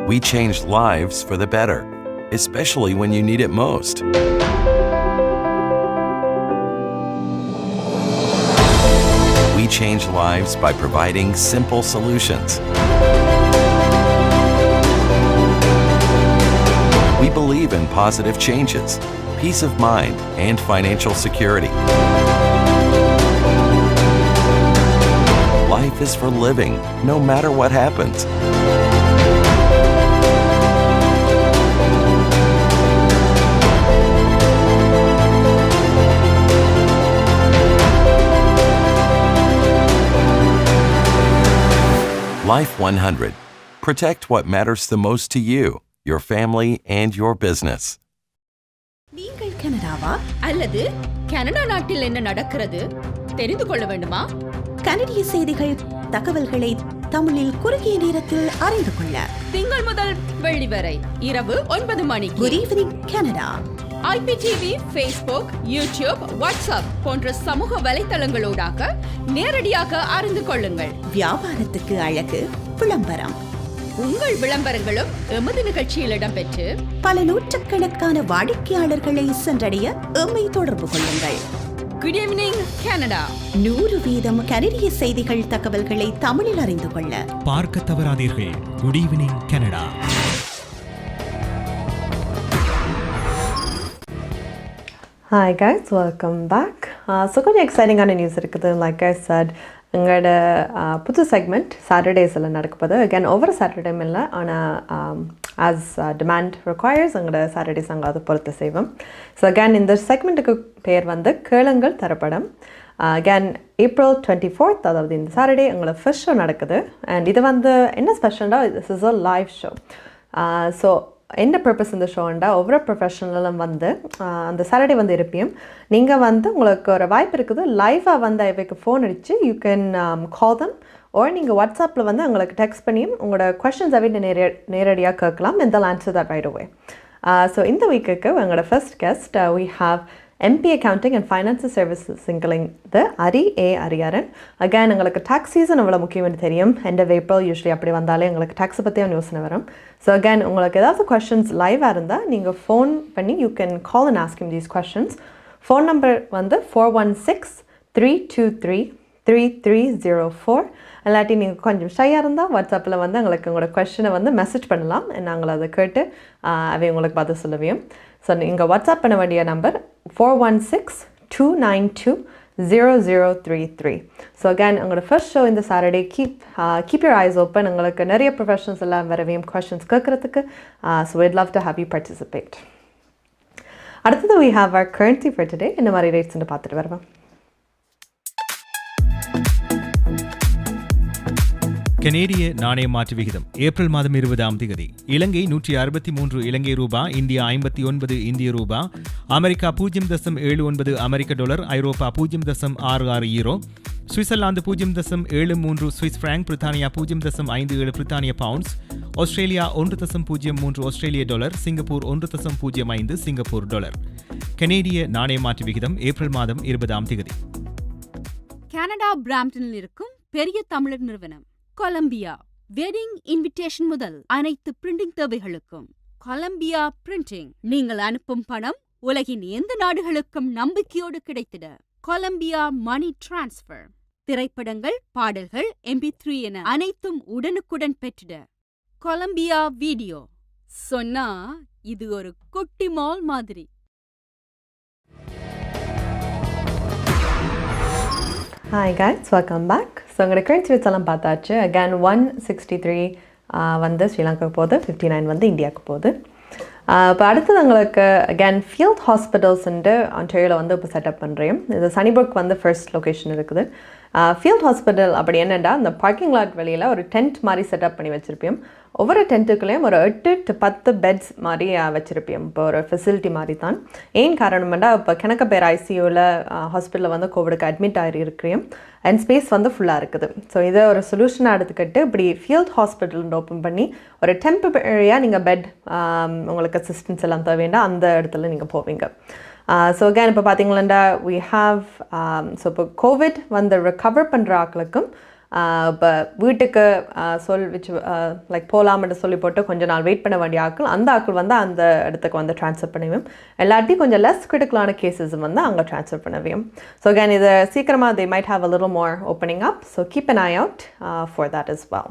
We change lives for the better, especially when you need it most. We change lives by providing simple solutions. We believe in positive changes, peace of mind, and financial security. Life is for living, no matter what happens. Life 100. Protect what matters the most to you, your family, and your business. நீங்கள் கனடாவா அல்லது Canada நாட்டில் என்ன நடக்கிறது தெரிந்து கொள்ள வேண்டுமா? கனடிய செய்திகள், தகவல்களை தமிழில் குறுகிய நேரத்தில் அறிந்து கொள்ள திங்கள் முதல் வெள்ளி வரை இரவு 9 மணிக்கு good evening Canada IPTV, Facebook, YouTube, WhatsApp போன்ற சமூக வலைத்தளங்களோடாக நேரடியாக அறிந்து கொள்ளுங்கள். வியாபாரத்துக்கு அழகு விளம்பரம். உங்கள் விளம்பரங்களும் எமது நிகழ்ச்சியில் இடம்பெற்று பல நூற்றுக்கணக்கான வாடிக்கையாளர்களை சென்றடைய எம்மை தொடர்பு கொள்ளுங்கள். Good evening Canada. 100% கனடிய செய்திகள், தகவல்களை தமிழில் அறிந்து கொள்ள பார்க்க தவறாதீர்கள். Good evening Canada. Hi guys, welcome back. So கொஞ்சம் எக்ஸைட்டிங்கான நியூஸ் இருக்குது. லைக் ஐ said, எங்களோட புது செக்மெண்ட் சாட்டர்டேஸில் நடக்கப்போது. அகேன் ஒவ்வொரு சாட்டர்டேம் இல்லை, ஆனால் ஆஸ் டிமாண்ட் ரெக்வயர்ஸ் எங்களோட சாட்டர்டேஸ் நாங்கள் அதை பொறுத்து செய்வோம். ஸோ அகேன் இந்த செக்மெண்ட்டுக்கு பேர் வந்து கேளுங்கள் தரப்படம். அகேன் April 24th, அதாவது இந்த சாட்டர்டே எங்களோட ஃபர்ஸ்ட் ஷோ நடக்குது. அண்ட் இது வந்து என்ன ஸ்பெஷல்னா, this is a live show. So என்ன பர்பஸ் இந்த ஷோண்டா, ஒவ்வொரு ப்ரொஃபஷனலும் வந்து அந்த சாட்டர்டே வந்து இருப்பியும் நீங்கள் வந்து உங்களுக்கு ஒரு வாய்ப்பு இருக்குது லைவாக வந்து அவைக்கு ஃபோன் அடித்து யூ கேன் கால் தம், ஓர் நீங்கள் வாட்ஸ்அப்பில் வந்து உங்களுக்கு டெக்ஸ்ட் பண்ணியும் உங்களோட கொஷின்ஸ் அவை நேரடியாக கேட்கலாம். And they'll answer that right away. So இந்த வீக்குக்கு எங்களோட first guest we have MP Accounting and Finance Services இங்கிலிருந்து ஹரிஹரன். அகேன் எங்களுக்கு டேக்ஸ் சீசன் எவ்வளோ முக்கியம்னு தெரியும். எண்ட் ஆஃப் ஏப்ரல் யூஸ்வலி அப்படி வந்தாலே எங்களுக்கு டேக்ஸை பற்றியான யோசனை வரும். ஸோ அகேன் உங்களுக்கு ஏதாவது கொஷின்ஸ் லைவாக இருந்தால் நீங்கள் ஃபோன் பண்ணி you can call and ask him these questions. Phone number வந்து 416-323-3304. இல்லாட்டி நீங்கள் கொஞ்சம் ஷையாக இருந்தால் வாட்ஸ்அப்பில் வந்து எங்களுக்கு உங்களோட கொஷனை வந்து மெசேஜ் பண்ணலாம். நாங்கள் அதை கேட்டு அவை உங்களுக்கு பார்த்து சொல்லுவோம். ஸோ நீங்கள் வாட்ஸ்அப் பண்ண வேண்டிய நம்பர் 416-292-0033. ஸோ அகேன் உங்களோட ஃபர்ஸ்ட் ஷோ இந்த Saturday keep your eyes open. உங்களுக்கு நிறைய ப்ரொஃபஷனல்ஸ் எல்லாம் வரவையும் கொஷின்ஸ் கேட்குறதுக்கு. So we'd love to have you participate. அடுத்தது we have our currency for today. இந்த மாதிரி ரேட்ஸ்ன்னு பார்த்துட்டு வருவோம். கனேடிய நாணய மாற்று விகிதம் ஏப்ரல் மாதம் 20ஆம் தேதி. இலங்கை 163 இலங்கை ரூபா, இந்தியா 59 இந்திய ரூபா, அமெரிக்கா 0.79 அமெரிக்க டாலர், ஐரோப்பா 0.66 யூரோ, சுவிட்சர்லாந்து 0.73 சுவிஸ் பிராங்க், பிரித்தானியா 0.57 பிரித்தானிய பவுண்ட்ஸ், ஆஸ்திரேலியா 1.03 ஆஸ்திரேலிய டாலர், சிங்கப்பூர் 1.05 சிங்கப்பூர் டாலர். கனேடிய நாணய மாற்று விகிதம் ஏப்ரல் மாதம் 20ஆம் தேதி. கனடா பிராம்ப்டனில் இருக்கும் பெரிய தமிழர் நிறுவனம் கொலம்பியா வெட்டிங் இன்விடேஷன் முதல் அனைத்து பிரிண்டிங் தேவைகளுக்கும் கொலம்பியா பிரிண்டிங். நீங்கள் அனுப்பும் பணம் உலகின் எந்த நாடுகளுக்கும் நம்பிக்கையோடு கிடைத்திட கொலம்பியா மணி டிரான்ஸ்ஃபர். திரைப்படங்கள், பாடல்கள், MP3 என அனைத்தும் உடனுக்குடன் பெற்றிட கொலம்பியா வீடியோ. சொன்னா இது ஒரு குட்டி மால் மாதிரி. Hi guys, welcome back. So எங்களோட கரன்சி ரேட்ஸ் எல்லாம் பார்த்தாச்சு. அகேன் 163 வந்து ஸ்ரீலங்காவுக்கு போகுது, 59 வந்து இந்தியாவுக்கு போகுது. இப்போ அடுத்தது எங்களுக்கு அகேன் ஃபீல்ட் ஹாஸ்பிட்டல்ஸ்ன்ட்டு ஆன்டேரியோவில் வந்து இப்போ செட்டப் பண்ணுறேன். இது சனிபுக் வந்து ஃபர்ஸ்ட் லொக்கேஷன் இருக்குது. ஃபீல்ட் ஹாஸ்பிட்டல் அப்படி என்னென்னா அந்த பார்க்கிங் லாட் வெளியில் ஒரு டென்ட் மாதிரி செட்டப் பண்ணி வச்சுருப்பேன். ஒவ்வொரு டென்ட்டுக்குள்ளேயும் ஒரு 8 to 10 பெட்ஸ் மாதிரி வச்சுருப்பேன். இப்போ ஒரு ஃபெசிலிட்டி மாதிரி தான். ஏன் காரணம்னா இப்போ கிணக்க பேர் ஐசியூவில் ஹாஸ்பிட்டலில் வந்து கோவிடுக்கு அட்மிட் ஆகிருக்கிறேன் அண்ட் ஸ்பேஸ் வந்து ஃபுல்லாக இருக்குது. ஸோ இதை ஒரு சொல்யூஷனாக எடுத்துக்கிட்டு இப்படி ஃபீல்ட் ஹாஸ்பிட்டல் ஓப்பன் பண்ணி ஒரு டெம்பரரியாக நீங்கள் பெட் உங்களுக்கு அசிஸ்டன்ஸ் எல்லாம் தேவைன்னா அந்த இடத்துல நீங்கள் போவீங்க. ஸோ அகேன் இப்போ பார்த்தீங்களா we have ஸோ இப்போ கோவிட் வந்து ரெக்கவர் பண்ணுற ஆக்களுக்கும் இப்போ வீட்டுக்கு லைக் போகலாம்னு சொல்லி போட்டு கொஞ்சம் நாள் வெயிட் பண்ண வேண்டிய ஆக்கள், அந்த ஆக்கள் வந்து அந்த இடத்துக்கு வந்து ட்ரான்ஸ்ஃபர் பண்ணுவேன். எல்லாத்தையும் கொஞ்சம் லெஸ் கிரிட்டிக்கலான கேசஸ் வந்து அங்கே ட்ரான்ஸ்ஃபர் பண்ணுவேன். ஸோ அகேன் இதை சீக்கிரமாக they might have a little more opening up, so keep an eye out for that as well.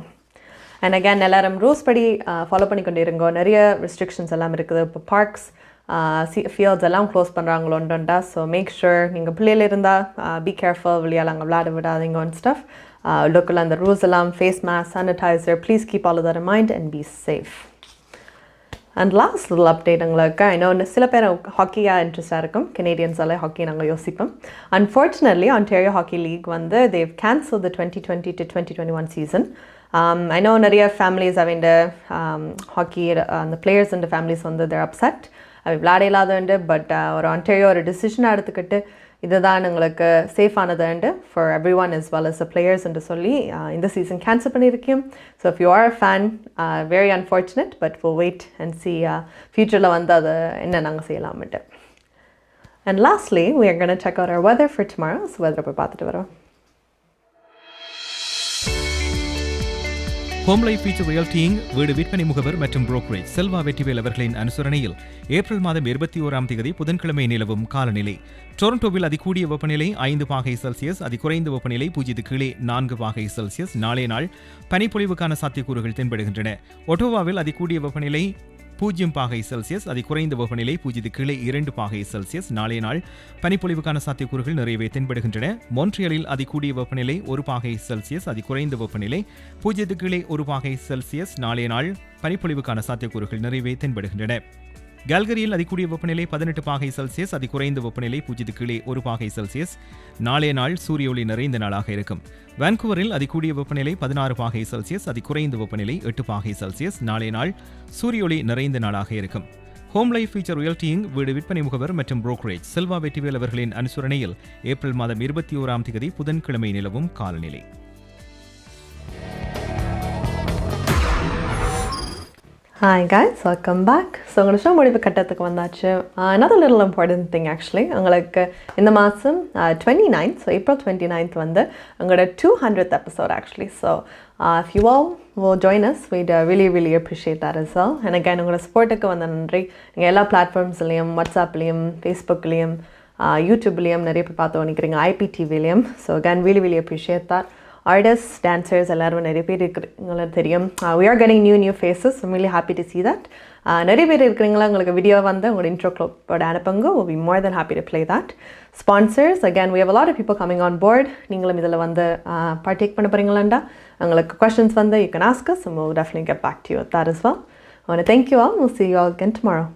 And again எல்லாரும் ரூல்ஸ் படி ஃபாலோ பண்ணிக்கொண்டு இருங்கோ. நிறைய ரெஸ்ட்ரிக்ஷன்ஸ் எல்லாம் இருக்குது. இப்போ பார்க்ஸ் ஃபீல்ட்ஸ் எல்லாம் க்ளோஸ் பண்ணுறாங்களோண்டா. ஸோ மேக் ஷுர் நீங்கள் பிள்ளைகள் இருந்தால் பி கேர்ஃபுல், வெளியால் அங்கே விளையாட விடாதீங்க அண்ட் ஸ்டஃப். லோக்கல் அந்த ரூல்ஸ் எல்லாம், face mask, sanitizer, please keep all of that in mind and be safe. And last little update எங்களுக்கு இன்னொன்று சில பேர் ஹாக்கியாக இன்ட்ரெஸ்டாக இருக்கும். கெனேடியன்ஸாலே ஹாக்கி நாங்கள் யோசிப்போம். அன்ஃபார்ச்சுனேட்லி ஆன்டேரியோ ஹாக்கி லீக் வந்து they've cancel the 2020 to 2021 season. I know நிறைய ஃபேமிலிஸ் அவங்க ஹாக்கி அந்த பிளேயர்ஸ் அண்ட் ஃபேமிலிஸ் வந்து தேர் அப்செட். அவை விளையாட இல்லாதண்டு. பட் ஒரு ஆன்டேரியோ ஒரு டிசிஷனாக எடுத்துக்கிட்டு இதுதான் எங்களுக்கு சேஃபானதுண்டு for every one as well as the players என்று சொல்லி இந்த சீசன் கேன்சல் பண்ணியிருக்கேன். So if you are a fan, very unfortunate, but we'll wait and see ஃபியூச்சரில் வந்து அது என்ன நாங்கள் செய்யலாம்ட்டு. And lastly, we are going to check out our weather for tomorrow. So weather போய் பார்த்துட்டு வரோம். ஹோம் லைஃப் ஃபியூச்சர் ரியல்டியிங் வீடு விற்பனை முகவர் மற்றும் புரோக்கரேஜ் செல்வா வெற்றிவேல் அவர்களின் அனுசரணையில் ஏப்ரல் மாதம் 21ஆம் தேதி புதன்கிழமை நிலவும் காலநிலை. டொரண்டோவில் அதிகூடிய வெப்பநிலை 5 பாகை செல்சியஸ், அதிகுறைந்த வெப்பநிலை 0 கீழே 4 பாகை செல்சியஸ். நாளைய நாள் பனிப்பொழிவுக்கான சாத்தியக்கூறுகள் தென்படுகின்றன. ஒட்டோவாவில் அதிகூடிய வெப்பநிலை 0 பாகை செல்சியஸ், அதிகுறைந்த வெப்பநிலை 0 கீழே 2 பாகை செல்சியஸ். நாளைய நாள் பனிப்பொழிவுக்கான சாத்தியக்கூறுகள் நிறையவே தென்படுகின்றன. மொன்ட்ரியலில் அதிகூடிய வெப்பநிலை 1 பாகை செல்சியஸ், அதிகுறைந்த வெப்பநிலை 0 கீழே 1 பாகை செல்சியஸ். நாளைய நாள் பனிப்பொழிவுக்கான சாத்தியக்கூறுகள் நிறையவே தென்படுகின்றன. கால்கரியில் அதிகூடிய வெப்பநிலை 18 பாகை செல்சியஸ், அதிகுறைந்த வெப்பநிலை 0 கீழே 1 பாகை செல்சியஸ். நாளைய நாள் சூரிய ஒளி நிறைந்த நாளாக இருக்கும். வான்கூவரில் அதிகூடிய வெப்பநிலை 16 பாகை செல்சியஸ், அதிகுறைந்த வெப்பநிலை 8 பாகை செல்சியஸ். நாளைய நாள் சூரிய ஒளி நிறைந்த நாளாக இருக்கும். ஹோம் லைஃப் ஃபியூச்சர் ரியல்டியிங் வீடு விற்பனை முகவர் மற்றும் புரோக்கரேஜ் செல்வா வெற்றிவேல் அவர்களின் அனுசரணையில் ஏப்ரல் மாதம் 21ஆம் தேதி புதன்கிழமை நிலவும் காலநிலை. Hi guys, welcome back. So உங்களோட ஷோ முடிவு கட்டத்துக்கு வந்தாச்சு. Another little important thing actually, உங்களுக்கு இந்த மாதம் 29th, so April 29th வந்து உங்களோட 200th episode actually. So if you all will join us, we'd really appreciate that as well. And again, உங்களோட சப்போர்ட்டுக்கு வந்து நன்றி. நீங்கள் எல்லா பிளாட்ஃபார்ம்ஸ்லையும், வாட்ஸ்அப்லேயும், ஃபேஸ்புக்லேயும், யூடியூப்லேயும் நிறைய பேர் பார்த்து நினைக்கிறீங்க, IPTVலையும். So again, really appreciate that. Artists, dancers, எல்லாரும் நிறைய பேர் இருக்கிறீங்களா தெரியும். We are getting new faces. I'm really happy to see that. நிறைய பேர் இருக்கிறீங்களா உங்களுக்கு வீடியோ வந்து உங்களோட இன்ட்ரோ கிளிப்போட அனுப்புங்க. We'll be more than happy to play that. Sponsors, again, we have a lot of people coming on board. நீங்களும் இதில் வந்து partake பண்ண போகிறீங்களாண்டா உங்களுக்கு questions வந்து you can ask us and we'll definitely get back to you with that as well. I want to thank you all. We'll see you all again tomorrow.